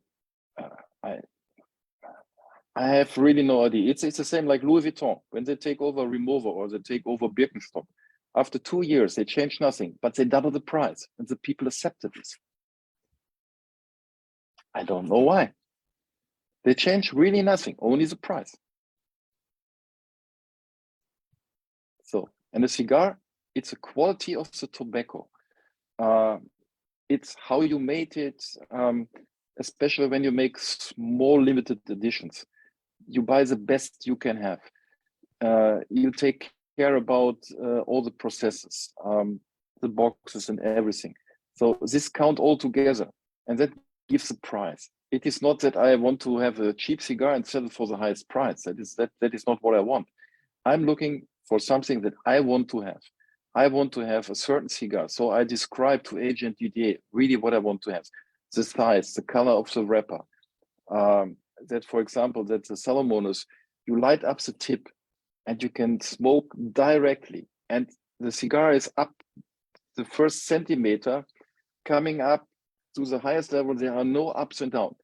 I have really no idea. It's the same like Louis Vuitton. When they take over Rimowa or they take over Birkenstock, after 2 years, they change nothing, but they double the price and the people accepted this. I don't know why. They change really nothing, only the price. So, and a cigar, it's a quality of the tobacco. It's how you made it, especially when you make small limited editions. You buy the best you can have. You take care about all the processes, the boxes and everything. So this count all together, and that gives a price. It is not that I want to have a cheap cigar and sell it for the highest price. That is not what I want. I'm looking for something that I want to have. I want to have a certain cigar. So I describe to agent Didier really what I want to have. The size, the color of the wrapper. That, for example, that the Salomones, you light up the tip and you can smoke directly. And the cigar is up the first centimeter, coming up to the highest level. There are no ups and downs.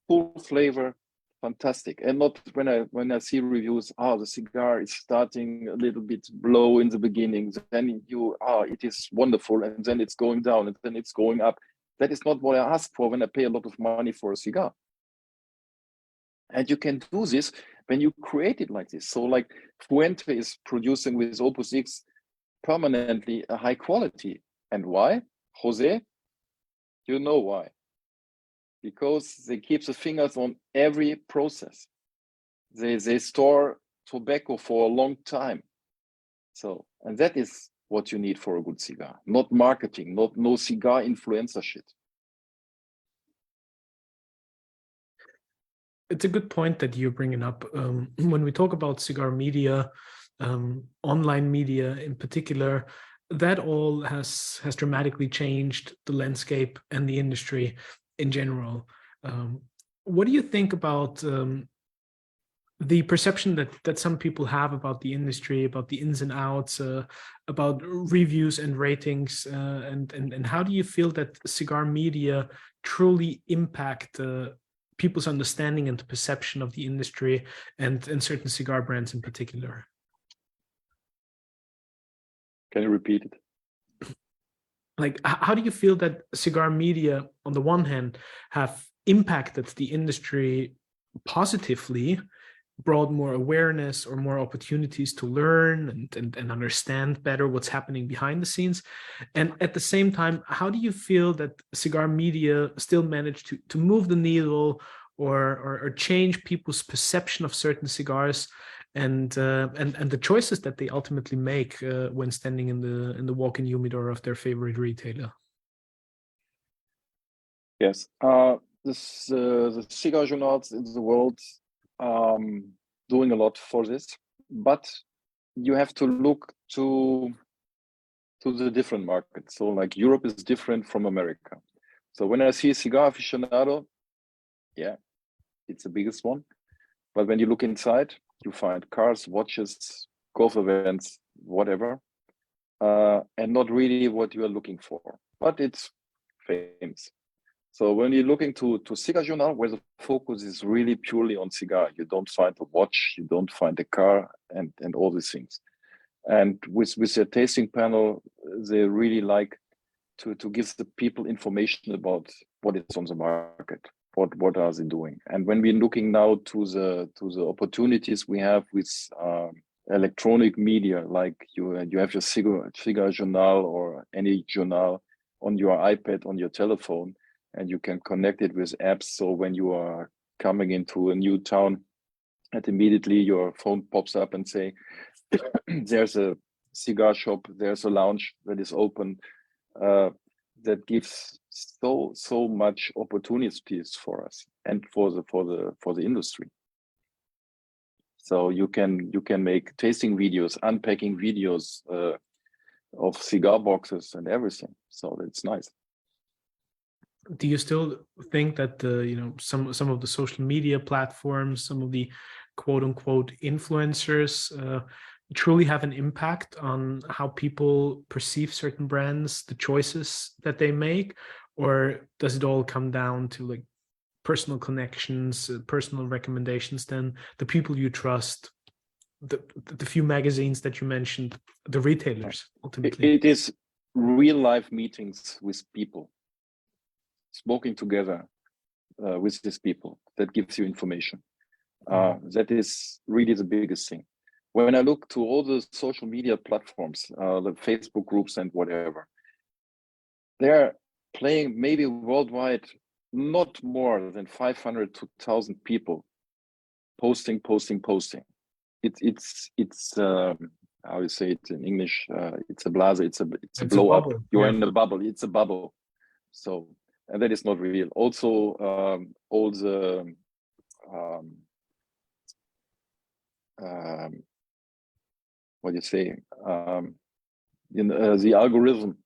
Full flavor, fantastic. And not when I see reviews, the cigar is starting a little bit low in the beginning, then it is wonderful, and then it's going down, and then it's going up. That is not what I ask for when I pay a lot of money for a cigar. And you can do this when you create it like this. So like Fuente is producing with Opus X permanently a high quality. And why? Jose, you know why. Because they keep the fingers on every process. They store tobacco for a long time. So, and that is what you need for a good cigar, not marketing, no cigar influencer shit. It's a good point that you're bringing up. When we talk about cigar media, online media in particular, that all has dramatically changed the landscape and the industry in general. What do you think about the perception that some people have about the industry, about the ins and outs, about reviews and ratings, and how do you feel that cigar media truly impact people's understanding and perception of the industry and certain cigar brands in particular? Can you repeat it? Like, how do you feel that cigar media, on the one hand, have impacted the industry positively, brought more awareness or more opportunities to learn and understand better what's happening behind the scenes? And at the same time, how do you feel that cigar media still managed to move the needle or change people's perception of certain cigars and the choices that they ultimately make when standing in the walk-in humidor of their favorite retailer? Yes, the cigar journals in the world doing a lot for this, but you have to look to the different markets. So like Europe is different from America. So when I see Cigar Aficionado, yeah, it's the biggest one. But when you look inside, you find cars, watches, golf events, whatever, and not really what you are looking for, but it's famous. So when you're looking to Cigar Journal, where the focus is really purely on cigar, you don't find a watch, you don't find a car, and all these things. And with their tasting panel, they really like to give the people information about what is on the market, what are they doing. And when we're looking now to the opportunities we have with electronic media, like you have your cigar journal or any journal on your iPad, on your telephone, and you can connect it with apps. So when you are coming into a new town, and immediately your phone pops up and say, there's a cigar shop, there's a lounge that is open. That gives so much opportunities for us and for the industry. So you can make tasting videos, unpacking videos of cigar boxes and everything. So it's nice. Do you still think that some of the social media platforms, some of the quote unquote influencers truly have an impact on how people perceive certain brands, the choices that they make? Or does it all come down to like personal connections, personal recommendations, then the people you trust, the few magazines that you mentioned, the retailers ultimately? It is real life meetings with people, smoking together with these people that gives you information. That is really the biggest thing. When I look to all the social media platforms, the Facebook groups and whatever, they're playing maybe worldwide, not more than 500 to 1,000 people posting. It's how you say it in English? It's a blase. It's a blow up. You're in a bubble. It's a bubble. So, and that is not real. Also, all the what do you say? The algorithm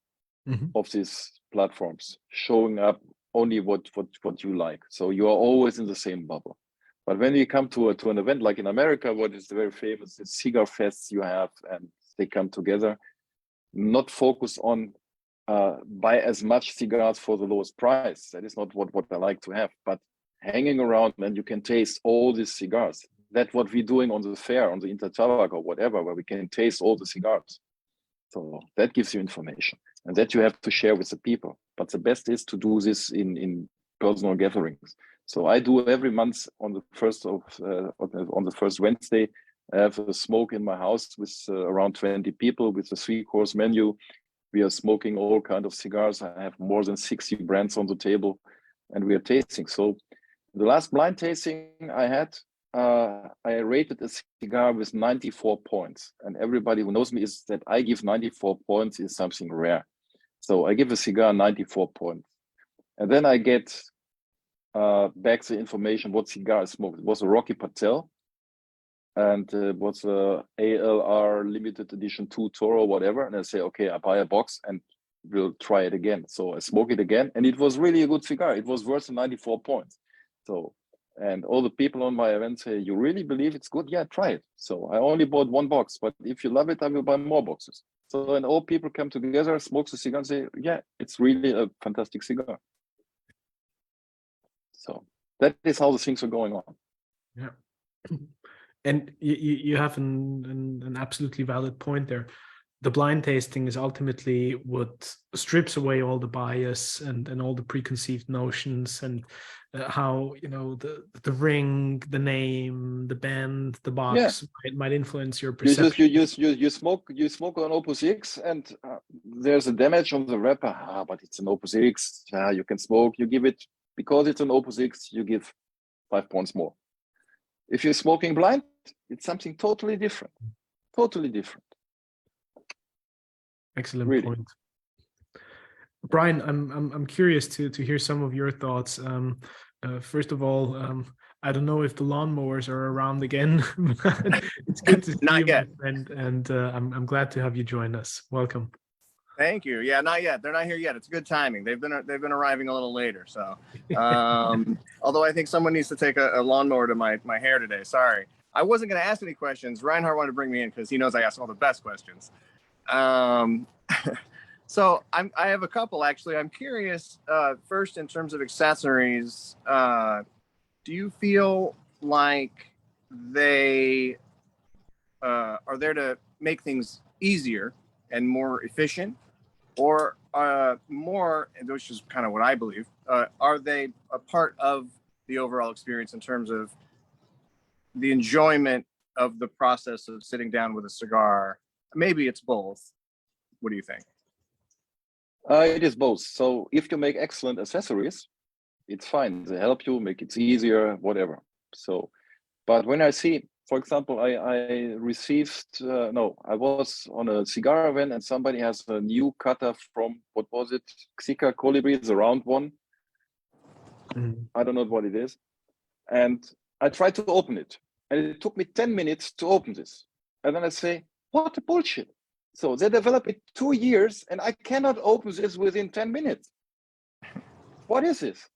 of these platforms showing up only what you like. So you are always in the same bubble. But when you come to an event like in America, what is very famous is cigar fests you have, and they come together. not focus on buy as much cigars for the lowest price. That is not what I like to have, but hanging around and you can taste all these cigars. That's what we're doing on the fair, on the Intertabak or whatever, where we can taste all the cigars. So that gives you information, and that you have to share with the people. But the best is to do this in personal gatherings. So I do every month on the first Wednesday. I have a smoke in my house with around 20 people with a 3-course menu. We are smoking all kinds of cigars. I have more than 60 brands on the table, and we are tasting. So the last blind tasting I had, I rated a cigar with 94 points. And everybody who knows me is that I give 94 points is something rare. So I give a cigar 94 points. And then I get back the information what cigar I smoked. It was a Rocky Patel, and it was a ALR limited edition 2 Toro, whatever. And I say, okay, I buy a box and we'll try it again. So I smoke it again, and it was really a good cigar. It was worth 94 points. So, and all the people on my event say, you really believe it's good? Yeah, try it. So I only bought 1 box, but if you love it, I will buy more boxes. So when all people come together, smoke the cigar and say, yeah, it's really a fantastic cigar. So that is how the things are going on. Yeah. And you have an absolutely valid point there. The blind tasting is ultimately what strips away all the bias and all the preconceived notions, and how, you know, the ring, the name, the band, the box might influence your perception. You smoke on Opus X, and there's a damage on the wrapper. But it's an Opus X. You can smoke. You give it, because it's an Opus X, you give 5 points more. If you're smoking blind, it's something totally different. Totally different. Excellent point. Brian, I'm curious to hear some of your thoughts. First of all, I don't know if the lawnmowers are around again. It's good to see you, my friend, and I'm glad to have you join us. Welcome. Thank you. Yeah, not yet. They're not here yet. It's good timing. They've been arriving a little later. So, although I think someone needs to take a lawnmower to my hair today. Sorry, I wasn't going to ask any questions. Reinhard wanted to bring me in because he knows I ask all the best questions. So I have a couple actually. I'm curious. First, in terms of accessories, do you feel like they are there to make things easier and more efficient, or more, which is kind of what I believe, are they a part of the overall experience in terms of the enjoyment of the process of sitting down with a cigar? Maybe it's both. What do you think? It is both. So if you make excellent accessories, it's fine. They help you, make it easier, whatever. So, but when I see, for example, I was on a cigar event and somebody has a new cutter from, what was it? Cigar Colibri, the round one. I don't know what it is. And I tried to open it. And it took me 10 minutes to open this. And then I say, what a bullshit. So they developed it 2 years and I cannot open this within 10 minutes. What is this?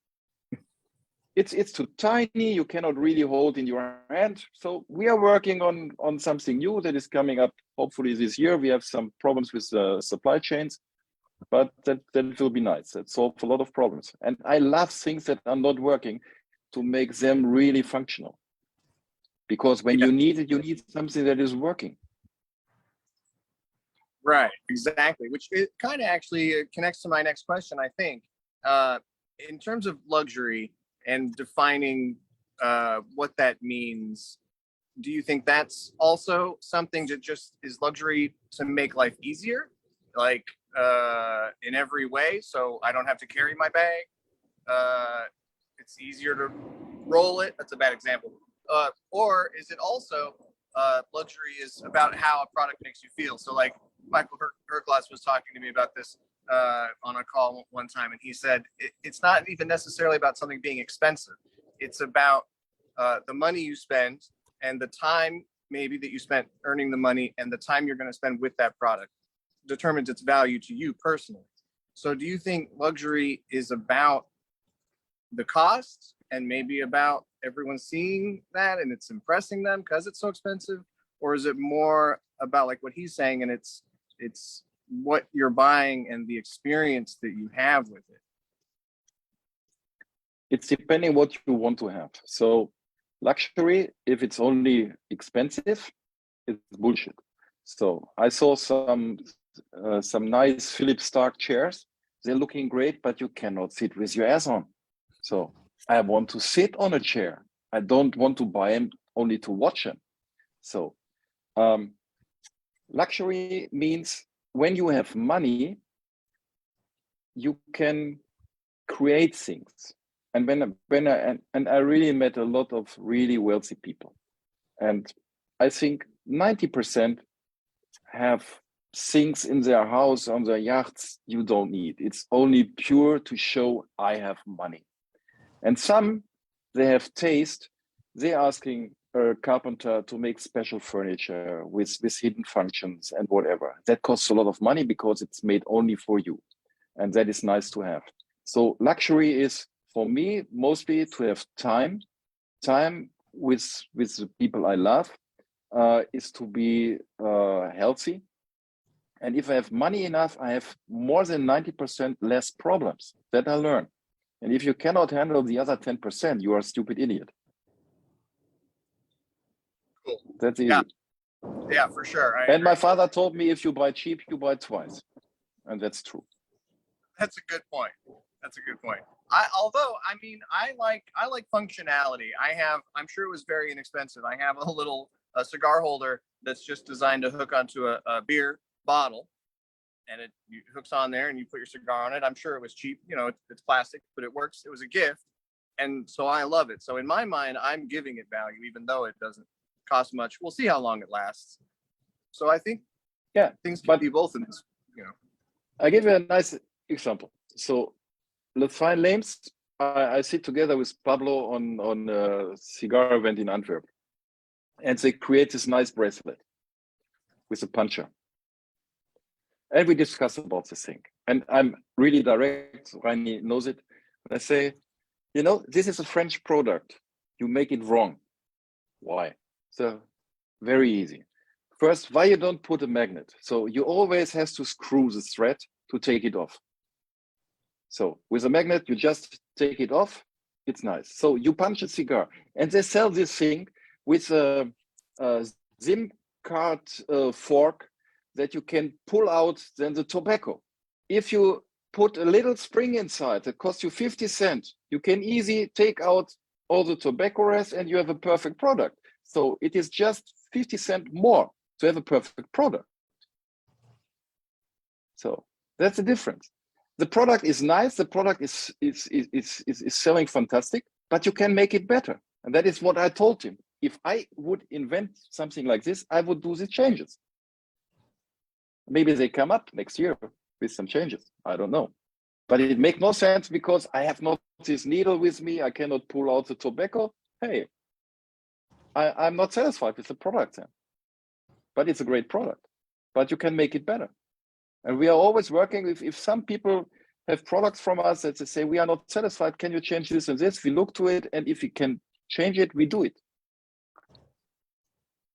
It's too tiny, you cannot really hold in your hand. So we are working on something new that is coming up hopefully this year. We have some problems with supply chains, but that will be nice. That solves a lot of problems. And I love things that are not working to make them really functional. Because when you need it, you need something that is working. Right, exactly. Which it kind of actually connects to my next question, I think. In terms of luxury and defining what that means, do you think that's also something that just is luxury to make life easier, like in every way? So I don't have to carry my bag. It's easier to roll it. That's a bad example. Or is it also luxury is about how a product makes you feel? So like Michael Herglas was talking to me about this on a call one time, and he said it's not even necessarily about something being expensive. It's about the money you spend and the time maybe that you spent earning the money and the time you're going to spend with that product determines its value to you personally. So do you think luxury is about the cost and maybe about everyone seeing that and it's impressing them because it's so expensive? Or is it more about like what he's saying and it's what you're buying and the experience that you have with it? It's depending what you want to have. So luxury, if it's only expensive, it's bullshit. So I saw some nice Philip Stark chairs. They're looking great, but you cannot sit with your ass on. So I want to sit on a chair. I don't want to buy them only to watch them. So luxury means when you have money, you can create things. And when I really met a lot of really wealthy people, and I think 90% have things in their house, on their yachts you don't need. It's only pure to show I have money. And some, they have taste. They're asking a carpenter to make special furniture with hidden functions and whatever. That costs a lot of money because it's made only for you. And that is nice to have. So luxury is, for me, mostly to have time with the people I love, is to be healthy. And if I have money enough, I have more than 90% less problems that I learn. And if you cannot handle the other 10%, you are a stupid idiot. Cool. That's easy. Yeah, for sure. And my father told me, if you buy cheap, you buy twice. And that's true. That's a good point. That's a good point. Although I like functionality. I'm sure it was very inexpensive. I have a little cigar holder that's just designed to hook onto a beer bottle, and it hooks on there, and you put your cigar on it. I'm sure it was cheap. You know, it's plastic, but it works. It was a gift, and so I love it. So in my mind, I'm giving it value, even though it doesn't cost much. We'll see how long it lasts. So I think, yeah, things can be both in this. You know, I give you a nice example. So let's find names. I sit together with Pablo on a cigar event in Antwerp, and they create this nice bracelet with a puncher. And we discuss about this thing. And I'm really direct, Reini knows it. And I say, you know, this is a French product. You make it wrong. Why? So very easy. First, why you don't put a magnet? So you always have to screw the thread to take it off. So with a magnet, you just take it off. It's nice. So you punch a cigar, and they sell this thing with a SIM card fork that you can pull out then the tobacco. If you put a little spring inside that costs you 50 cents, you can easily take out all the tobacco rest and you have a perfect product. So it is just 50 cents more to have a perfect product. So that's the difference. The product is nice, the product is selling fantastic, but you can make it better. And that is what I told him. If I would invent something like this, I would do the changes. Maybe they come up next year with some changes. I don't know. But it makes no sense because I have not this needle with me. I cannot pull out the tobacco. Hey, I'm not satisfied with the product then. But it's a great product. But you can make it better. And we are always working with, if some people have products from us that they say, we are not satisfied, can you change this and this? We look to it, and if we can change it, we do it.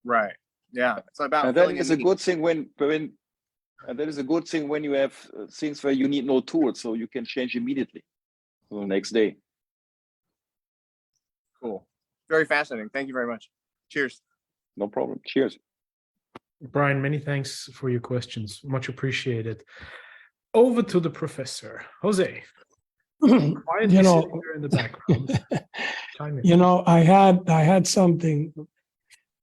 Right. Yeah. It's about. And that is a good thing and that is a good thing when you have things where you need no tools, so you can change immediately the next day. Cool. Very fascinating. Thank you very much. Cheers. No problem. Cheers. Brian, many thanks for your questions. Much appreciated. Over to the professor, Jose. Quietly sitting there in the background. You know, I had something.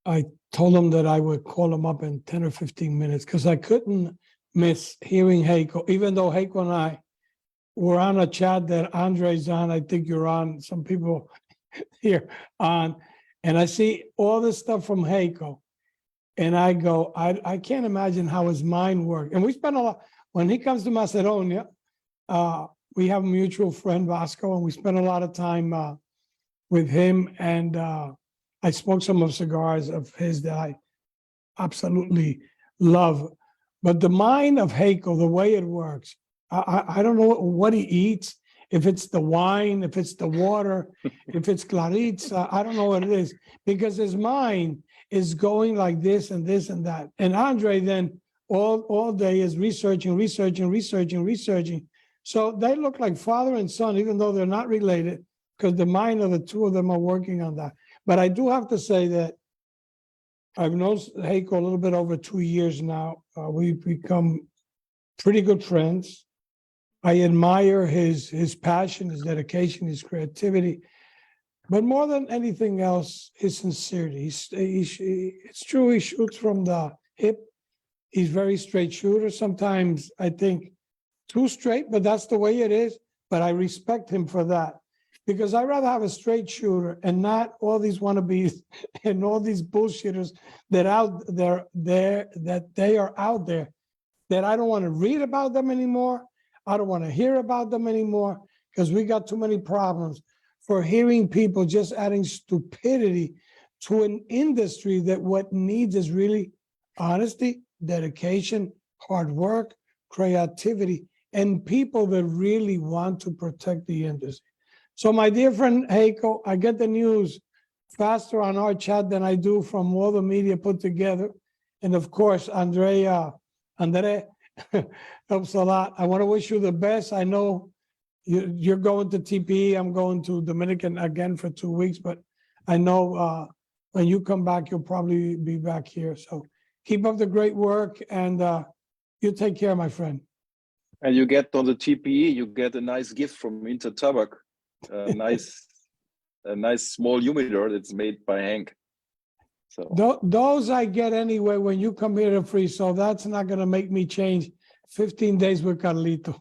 I told him that I would call him up in 10 or 15 minutes because I couldn't miss hearing Heiko, even though Heiko and I were on a chat that Andre's on. I think you're on, some people here on, and I see all this stuff from Heiko. And I go, I can't imagine how his mind worked. And we spent a lot, when he comes to Macedonia, we have a mutual friend, Vasco, and we spent a lot of time with him. And I smoked some of cigars of his that I absolutely love. But the mind of Heiko, the way it works, I don't know what he eats, if it's the wine, if it's the water, if it's Claritza, I don't know what it is, because his mind is going like this and this and that. And Andre then all day is researching. So they look like father and son, even though they're not related, because the mind of the two of them are working on that. But I do have to say that I've known Heiko a little bit over 2 years now. We've become pretty good friends. I admire his passion, his dedication, his creativity, but more than anything else, his sincerity. It's true, he shoots from the hip. He's very straight shooter. Sometimes I think too straight, but that's the way it is. But I respect him for that, because I'd rather have a straight shooter and not all these wannabes and all these bullshitters that they are out there, that I don't want to read about them anymore. I don't want to hear about them anymore, because we got too many problems for hearing people just adding stupidity to an industry that what needs is really honesty, dedication, hard work, creativity, and people that really want to protect the industry. So my dear friend Heiko, I get the news faster on our chat than I do from all the media put together. And of course, Andre helps a lot. I want to wish you the best. I know you're going to TPE. I'm going to Dominican again for 2 weeks, but I know when you come back, you'll probably be back here. So keep up the great work, and you take care, my friend. And you get on the TPE, you get a nice gift from Intertabak, a nice small humidor that's made by HENK. So Those I get anyway when you come here to free, so that's not going to make me change 15 days with Carlito.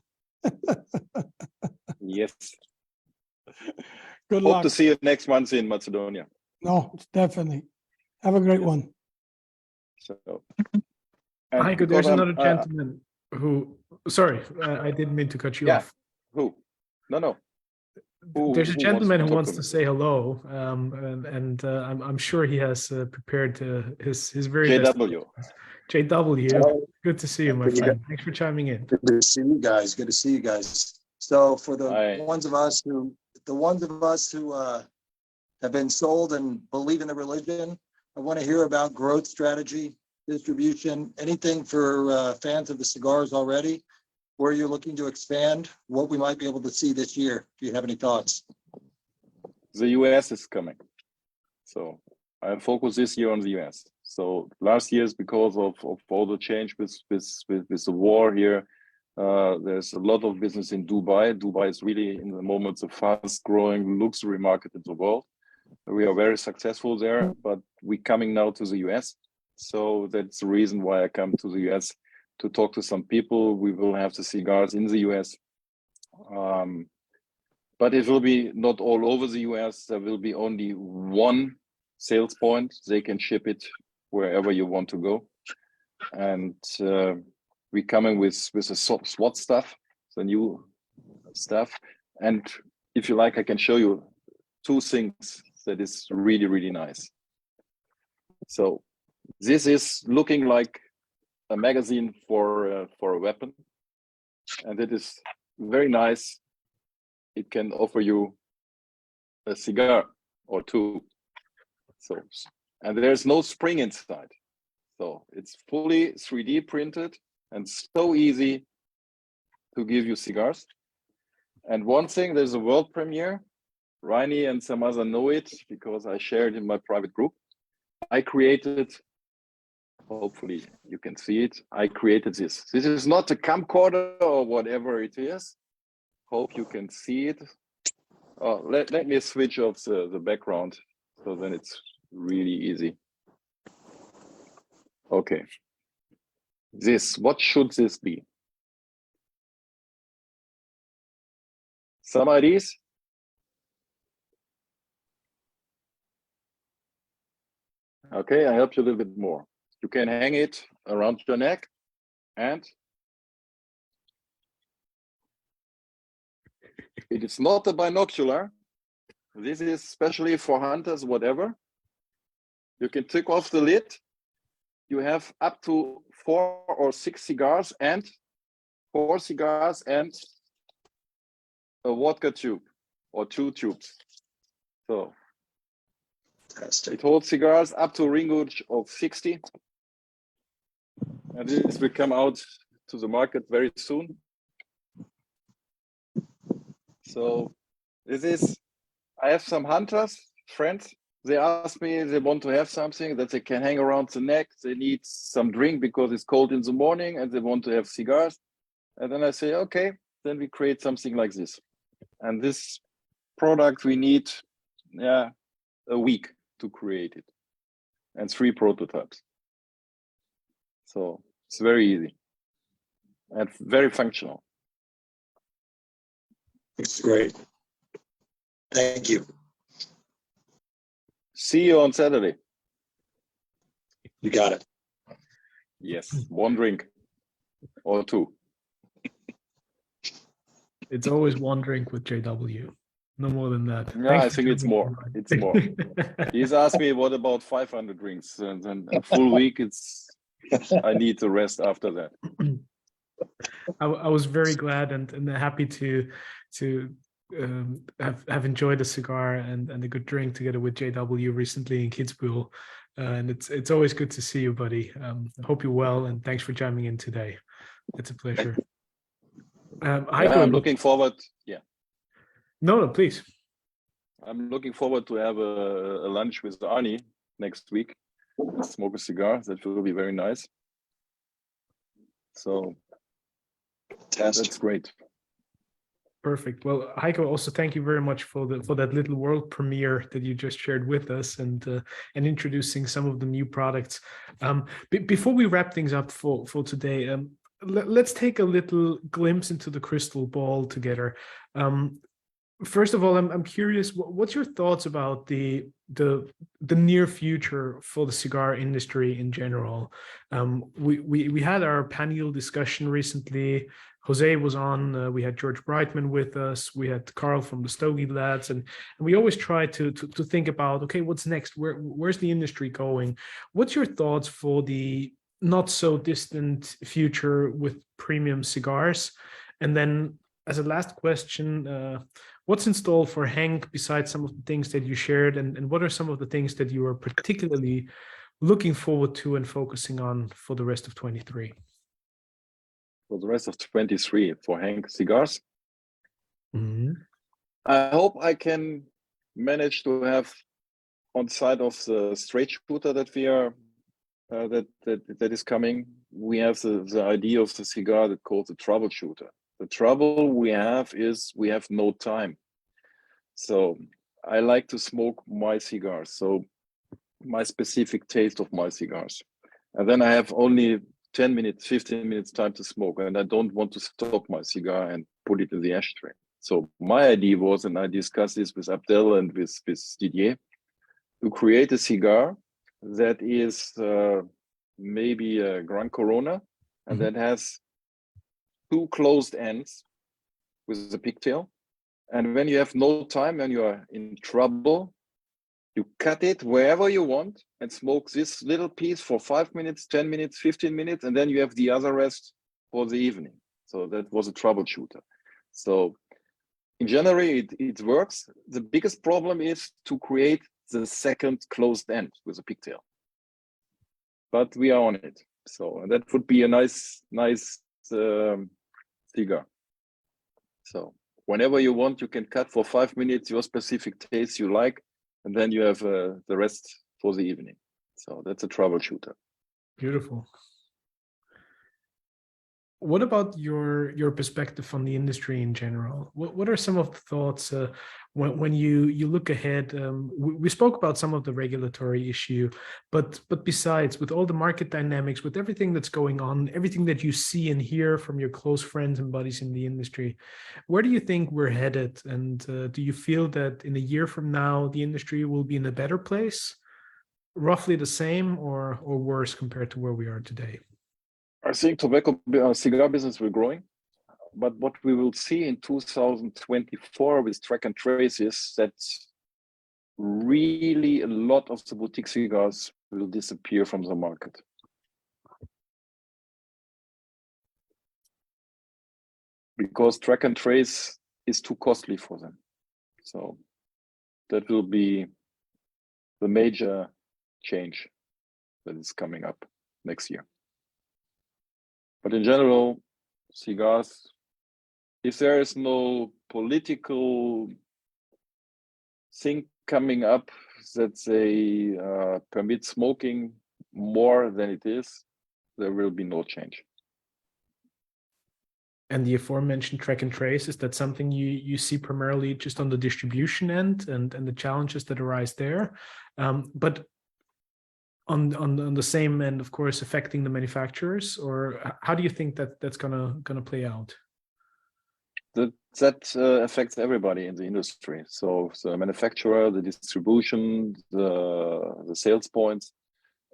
yes. Good Hope luck. to see you next month in Macedonia. No, definitely. Have a great one. So, Heiko, there's another gentleman who, sorry, I didn't mean to cut you off. Who? No. There's a gentleman who wants to me? say hello, and I'm sure he has prepared his very JW. best. JW, Hello. good to see you, my friend. Thanks for chiming in. Good to see you guys. Good to see you guys. So for the ones of us who have been sold and believe in the religion, I want to hear about growth strategy, distribution, anything for fans of the cigars already, where you're looking to expand, what we might be able to see this year. Do you have any thoughts? The US is coming. So I focus this year on the US. So last year is because of all the change with the war here. There's a lot of business in Dubai. Dubai is really in the moment the fast growing luxury market in the world. We are very successful there, but we're coming now to the US. So that's the reason why I come to the US, to talk to some people. We will have the cigars in the US. But it will be not all over the US. There will be only one sales point. They can ship it wherever you want to go. And we're coming with the SWAT stuff, the new stuff. And if you like, I can show you 2 things that is really, really nice. So this is looking like a magazine for a weapon, and it is very nice. It can offer you a cigar or 2. So, and there's no spring inside. So it's fully 3D printed and so easy to give you cigars. And one thing, there's a world premiere. Reini and some other know it because I shared in my private group. I created, hopefully you can see it, I created this. This is not a camcorder or whatever it is. Hope you can see it. Oh, let me switch off the background, so then it's really easy. Okay. What should this be? Some ideas? Okay, I help you a little bit more. You can hang it around your neck, and it is not a binocular. This is especially for hunters, whatever. You can take off the lid. You have up to 4 or 6 cigars and 4 cigars and a vodka tube or 2 tubes. So Fantastic. it holds cigars up to a ring gauge of 60. And this will come out to the market very soon. So this is, I have some hunters, friends. They ask me, they want to have something that they can hang around the neck. They need some drink because it's cold in the morning and they want to have cigars. And then I say, okay, then we create something like this. And this product, we need a week to create it and 3 prototypes. So it's very easy and very functional. It's great. Thank you. See you on Saturday. You got it. Yes, 1 drink or 2. It's always 1 drink with JW. No more than that. Yeah, Thanks I for think it's jumping more. on. It's more. He's asked me, what about 500 drinks? And then a full week, I need to rest after that. I was very glad and happy to have enjoyed a cigar and a good drink together with JW recently in Kitzbühel. And it's always good to see you, buddy. I hope you're well, and thanks for jamming in today. It's a pleasure. Heiko, I'm looking forward. Yeah, no, please. I'm looking forward to have a lunch with Arnie next week. Smoke a cigar. That will be very nice. So that's great. Perfect. Well, Heiko, also thank you very much for that little world premiere that you just shared with us and introducing some of the new products. Before we wrap things up for today, let's take a little glimpse into the crystal ball together. First of all, I'm curious, what's your thoughts about the near future for the cigar industry in general? We had our panel discussion recently. Jose was on. We had George Brightman with us. We had Carl from the Stogie Lads, and we always try to think about, okay, what's next? Where's the industry going? What's your thoughts for the not so distant future with premium cigars? And then, as a last question, what's in store for HENK besides some of the things that you shared, and what are some of the things that you are particularly looking forward to and focusing on for the rest of 23? For the rest of 23 for HENK cigars. Mm-hmm. I hope I can manage to have on side of the straight shooter that we are that is coming. We have the idea of the cigar that called the troubleshooter. The trouble we have is we have no time. So I like to smoke my cigars. So my specific taste of my cigars. And then I have only 10 minutes, 15 minutes time to smoke. And I don't want to stop my cigar and put it in the ashtray. So my idea was, and I discussed this with Abdel and with Didier, to create a cigar that is maybe a Gran Corona, and that has 2 closed ends with a pigtail. And when you have no time and you are in trouble, you cut it wherever you want and smoke this little piece for 5 minutes, 10 minutes, 15 minutes, and then you have the other rest for the evening. So that was a troubleshooter. So in general, it works. The biggest problem is to create the second closed end with a pigtail. But we are on it. So that would be a nice cigar. So whenever you want, you can cut for 5 minutes your specific taste you like, and then you have the rest for the evening. So that's a troubleshooter. Beautiful. What about your perspective on the industry in general? What are some of the thoughts when you look ahead? We spoke about some of the regulatory issue, but besides, with all the market dynamics, with everything that's going on, everything that you see and hear from your close friends and buddies in the industry, where do you think we're headed? And do you feel that in a year from now, the industry will be in a better place, roughly the same, or worse compared to where we are today? I think cigar business will growing, but what we will see in 2024 with track and trace is that really a lot of the boutique cigars will disappear from the market. Because track and trace is too costly for them. So that will be the major change that is coming up next year. But in general, cigars, if there is no political thing coming up that they permit smoking more than it is, there will be no change. And the aforementioned track and trace, is that something you see primarily just on the distribution end and the challenges that arise there? But on the same end, of course, affecting the manufacturers, or how do you think that that's gonna play out? That affects everybody in the industry. So the manufacturer, the distribution, the sales points,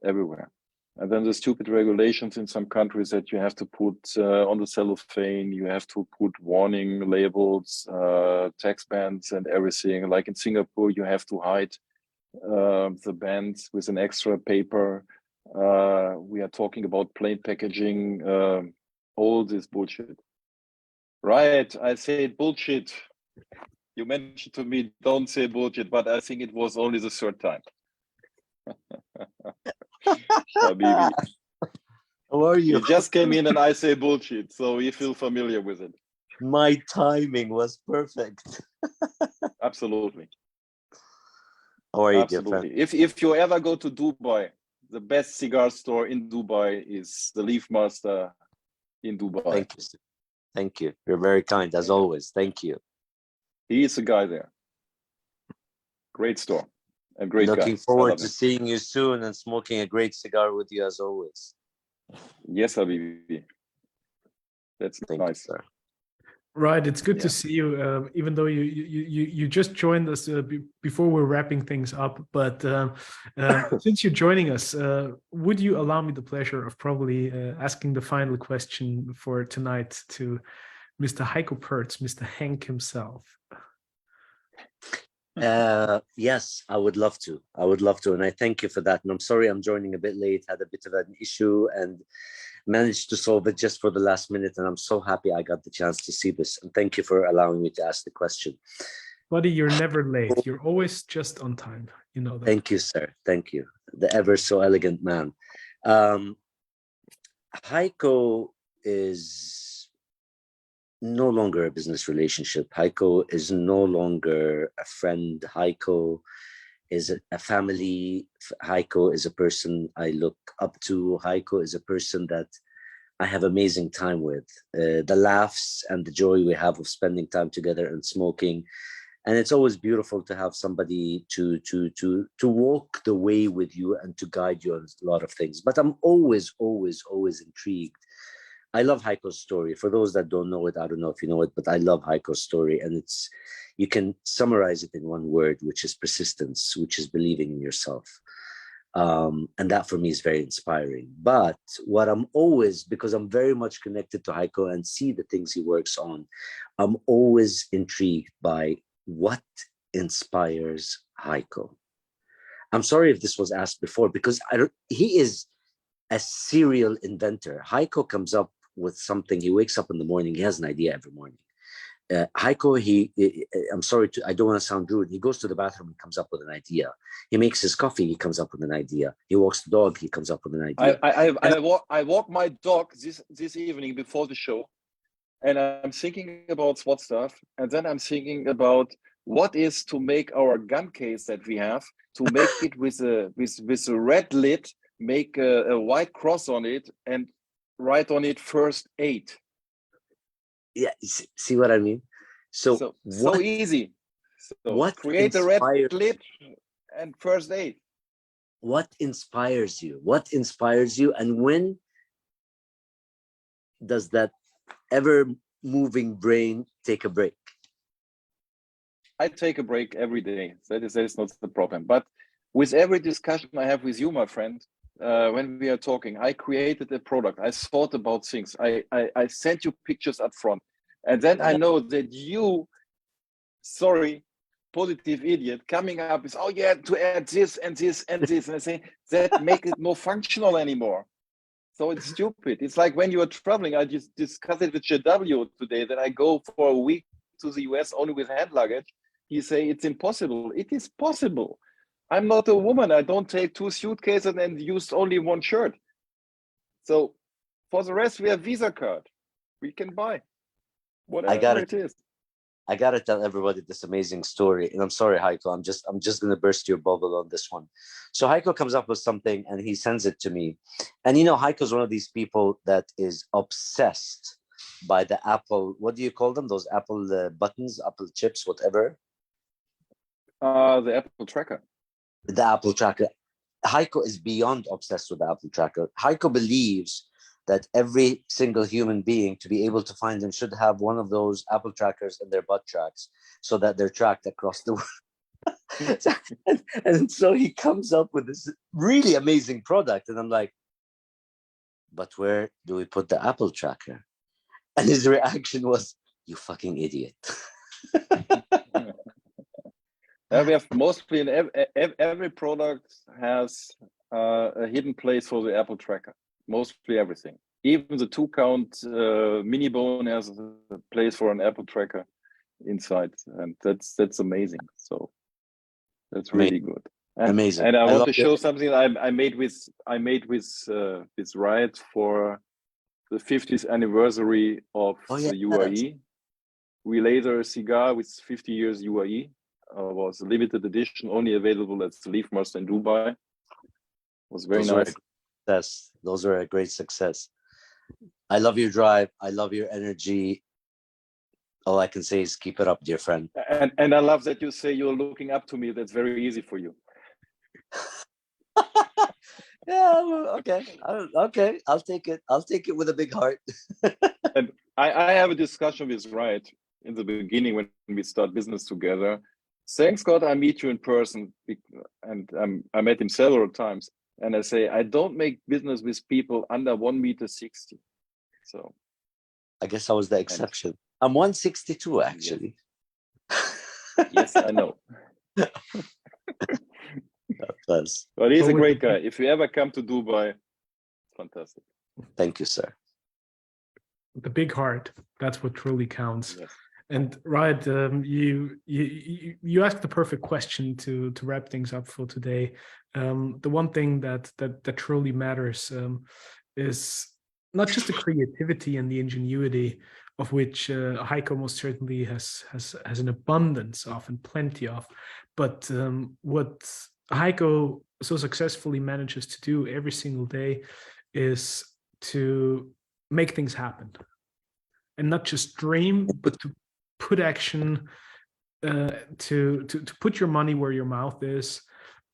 everywhere. And then the stupid regulations in some countries that you have to put on the cellophane, you have to put warning labels, tax bands and everything. Like in Singapore, you have to hide the bands with an extra paper. We are talking about plain packaging, all this bullshit. Right, I said bullshit. You mentioned to me, don't say bullshit, but I think it was only the third time. Habibi. How are you? You just came in and I say bullshit, so you feel familiar with it. My timing was perfect. Absolutely. How are you, dear friend? Absolutely. If you ever go to Dubai, the best cigar store in Dubai is the Leaf Master in Dubai. Thank you, sir. Thank you. You're very kind, as always. Thank you. He is the guy there. Great store. A great guy. Looking forward to seeing you soon and smoking a great cigar with you as always. Yes, Habibi. That's Thank you, nice. sir. Right, it's good Yeah. to see you, even though you just joined us before we're wrapping things up. But since you're joining us, would you allow me the pleasure of probably asking the final question for tonight to Mr. Heiko Poerz, Mr. Henk himself? Yes, I would love to. I would love to. And I thank you for that. And I'm sorry I'm joining a bit late, had a bit of an issue and managed to solve it just for the last minute. And I'm so happy I got the chance to see this. And thank you for allowing me to ask the question. Buddy, you're never late. You're always just on time. You know that. Thank you, sir. Thank you. The ever so elegant man. Heiko is no longer a business relationship. Heiko is no longer a friend. Heiko is a family. Heiko is a person I look up to. Heiko is a person that I have amazing time with. The laughs and the joy we have of spending time together and smoking. And it's always beautiful to have somebody to walk the way with you and to guide you on a lot of things. But I'm always intrigued. I love Heiko's story. For those that don't know it, I don't know if you know it, but I love Heiko's story. And you can summarize it in one word, which is persistence, which is believing in yourself. And that for me is very inspiring. But what I'm always, because I'm very much connected to Heiko and see the things he works on, I'm always intrigued by what inspires Heiko. I'm sorry if this was asked before, because he is a serial inventor. Heiko comes up with something. He wakes up in the morning. He has an idea every morning. Heiko, I'm sorry, I don't want to sound rude. He goes to the bathroom, he comes up with an idea. He makes his coffee, he comes up with an idea. He walks the dog, he comes up with an idea. I walk my dog this evening before the show, and I'm thinking about SWAT stuff, and then I'm thinking about what is to make our gun case that we have, to make it with a red lid, make a white cross on it, and write on it first aid. Yeah, see what I mean? So easy. So what create a red lid and first aid. What inspires you? What inspires you? And when does that ever-moving brain take a break? I take a break every day. That is not the problem. But with every discussion I have with you, my friend, when we are talking, I created a product. I thought about things. I sent you pictures up front. And then I know that you, sorry, positive idiot, coming up with, oh yeah, to add this and this and this. And I say, that make it more functional anymore. So it's stupid. It's like when you are traveling, I just discussed it with JW today, that I go for a week to the US only with hand luggage. He say, it's impossible. It is possible. I'm not a woman. I don't take 2 suitcases and use only 1 shirt. So For the rest, we have Visa card. We can buy whatever got it is. I gotta tell everybody this amazing story, and I'm sorry, Heiko. I'm just gonna burst your bubble on this one. So Heiko comes up with something, and he sends it to me. And Heiko's one of these people that is obsessed by the Apple. What do you call them? Those Apple buttons, Apple chips, whatever. The Apple Tracker. The Apple Tracker. Heiko is beyond obsessed with the Apple Tracker. Heiko believes that every single human being, to be able to find them, should have one of those Apple trackers in their butt tracks so that they're tracked across the world. and so he comes up with this really amazing product. And I'm like, but where do we put the Apple tracker? And his reaction was, you fucking idiot. We have mostly in every product has a hidden place for the Apple Tracker. Mostly everything. Even the 2-count mini bone has a place for an Apple Tracker inside, and that's amazing. So that's really good. Amazing. And I want to show something I made with Reinhard for the 50th anniversary of the UAE. We later a cigar with 50 years UAE. Was a limited edition, only available at the Leaf Master in Dubai. Was very nice. Those are a great success. I love your drive. I love your energy. All I can say is keep it up, dear friend. And I love that you say you're looking up to me. That's very easy for you. Yeah, okay. I'll take it. I'll take it with a big heart. And I have a discussion with Reinhard in the beginning when we start business together. Thanks God I meet you in person, and I met him several times. And I say, I don't make business with people under 1.60 meters. So I guess I was the exception. I'm 162 actually. Yes, I know. But he's a great guy. If you ever come to Dubai, fantastic. Thank you, sir. The big heart, that's what truly counts. Yes. And right, you asked the perfect question to wrap things up for today. The one thing that truly matters is not just the creativity and the ingenuity of which Heiko most certainly has an abundance of and plenty of, but what Heiko so successfully manages to do every single day is to make things happen, and not just dream, but to put action, to put your money where your mouth is,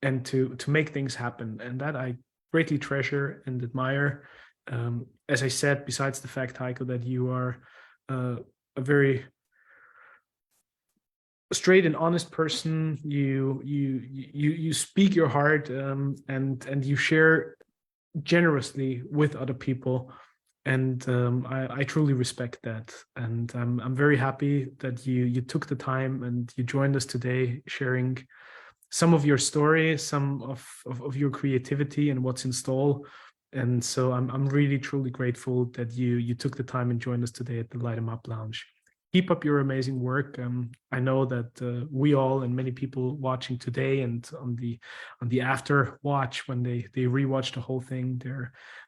and to make things happen. And that I greatly treasure and admire. As I said, besides the fact, Heiko, that you are a very straight and honest person, you speak your heart, and you share generously with other people. And I truly respect that, and I'm very happy that you took the time and you joined us today, sharing some of your story, some of your creativity and what's in store. And so I'm really truly grateful that you took the time and joined us today at the Light 'em Up Lounge. Keep up your amazing work. I know that we all and many people watching today and on the after watch, when they rewatch the whole thing,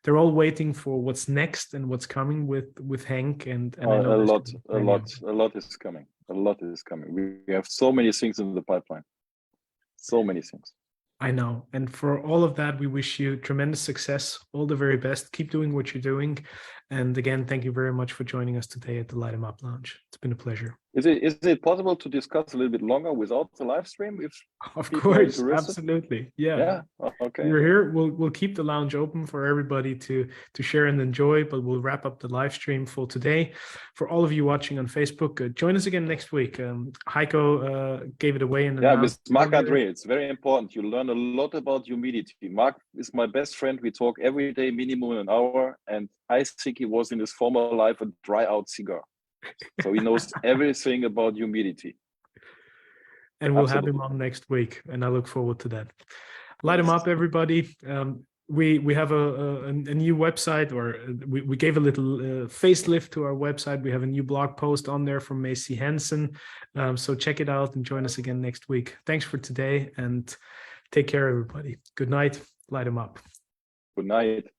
they're all waiting for what's next and what's coming with Henk. And I know a lot is coming. A lot is coming. We have so many things in the pipeline. So many things. I know. And for all of that, we wish you tremendous success. All the very best. Keep doing what you're doing. And again, thank you very much for joining us today at the Light 'em Up Lounge. It's been a pleasure. Is it possible to discuss a little bit longer without the live stream? Of course, absolutely. Yeah. Okay. You're here. We'll keep the lounge open for everybody to share and enjoy, but we'll wrap up the live stream for today. For all of you watching on Facebook, join us again next week. Heiko gave it away in the with Marc Andre. It's very important. You learn a lot about humidity. Marc is my best friend. We talk every day, minimum an hour, and I think he was in his former life a dry out cigar. So he knows everything about humidity. And we'll have him on next week, and I look forward to that. Light 'em up, everybody. We have a new website, or we gave a little facelift to our website. We have a new blog post on there from Macy Hansen. So check it out and join us again next week. Thanks for today, and take care, everybody. Good night. Light 'em up. Good night.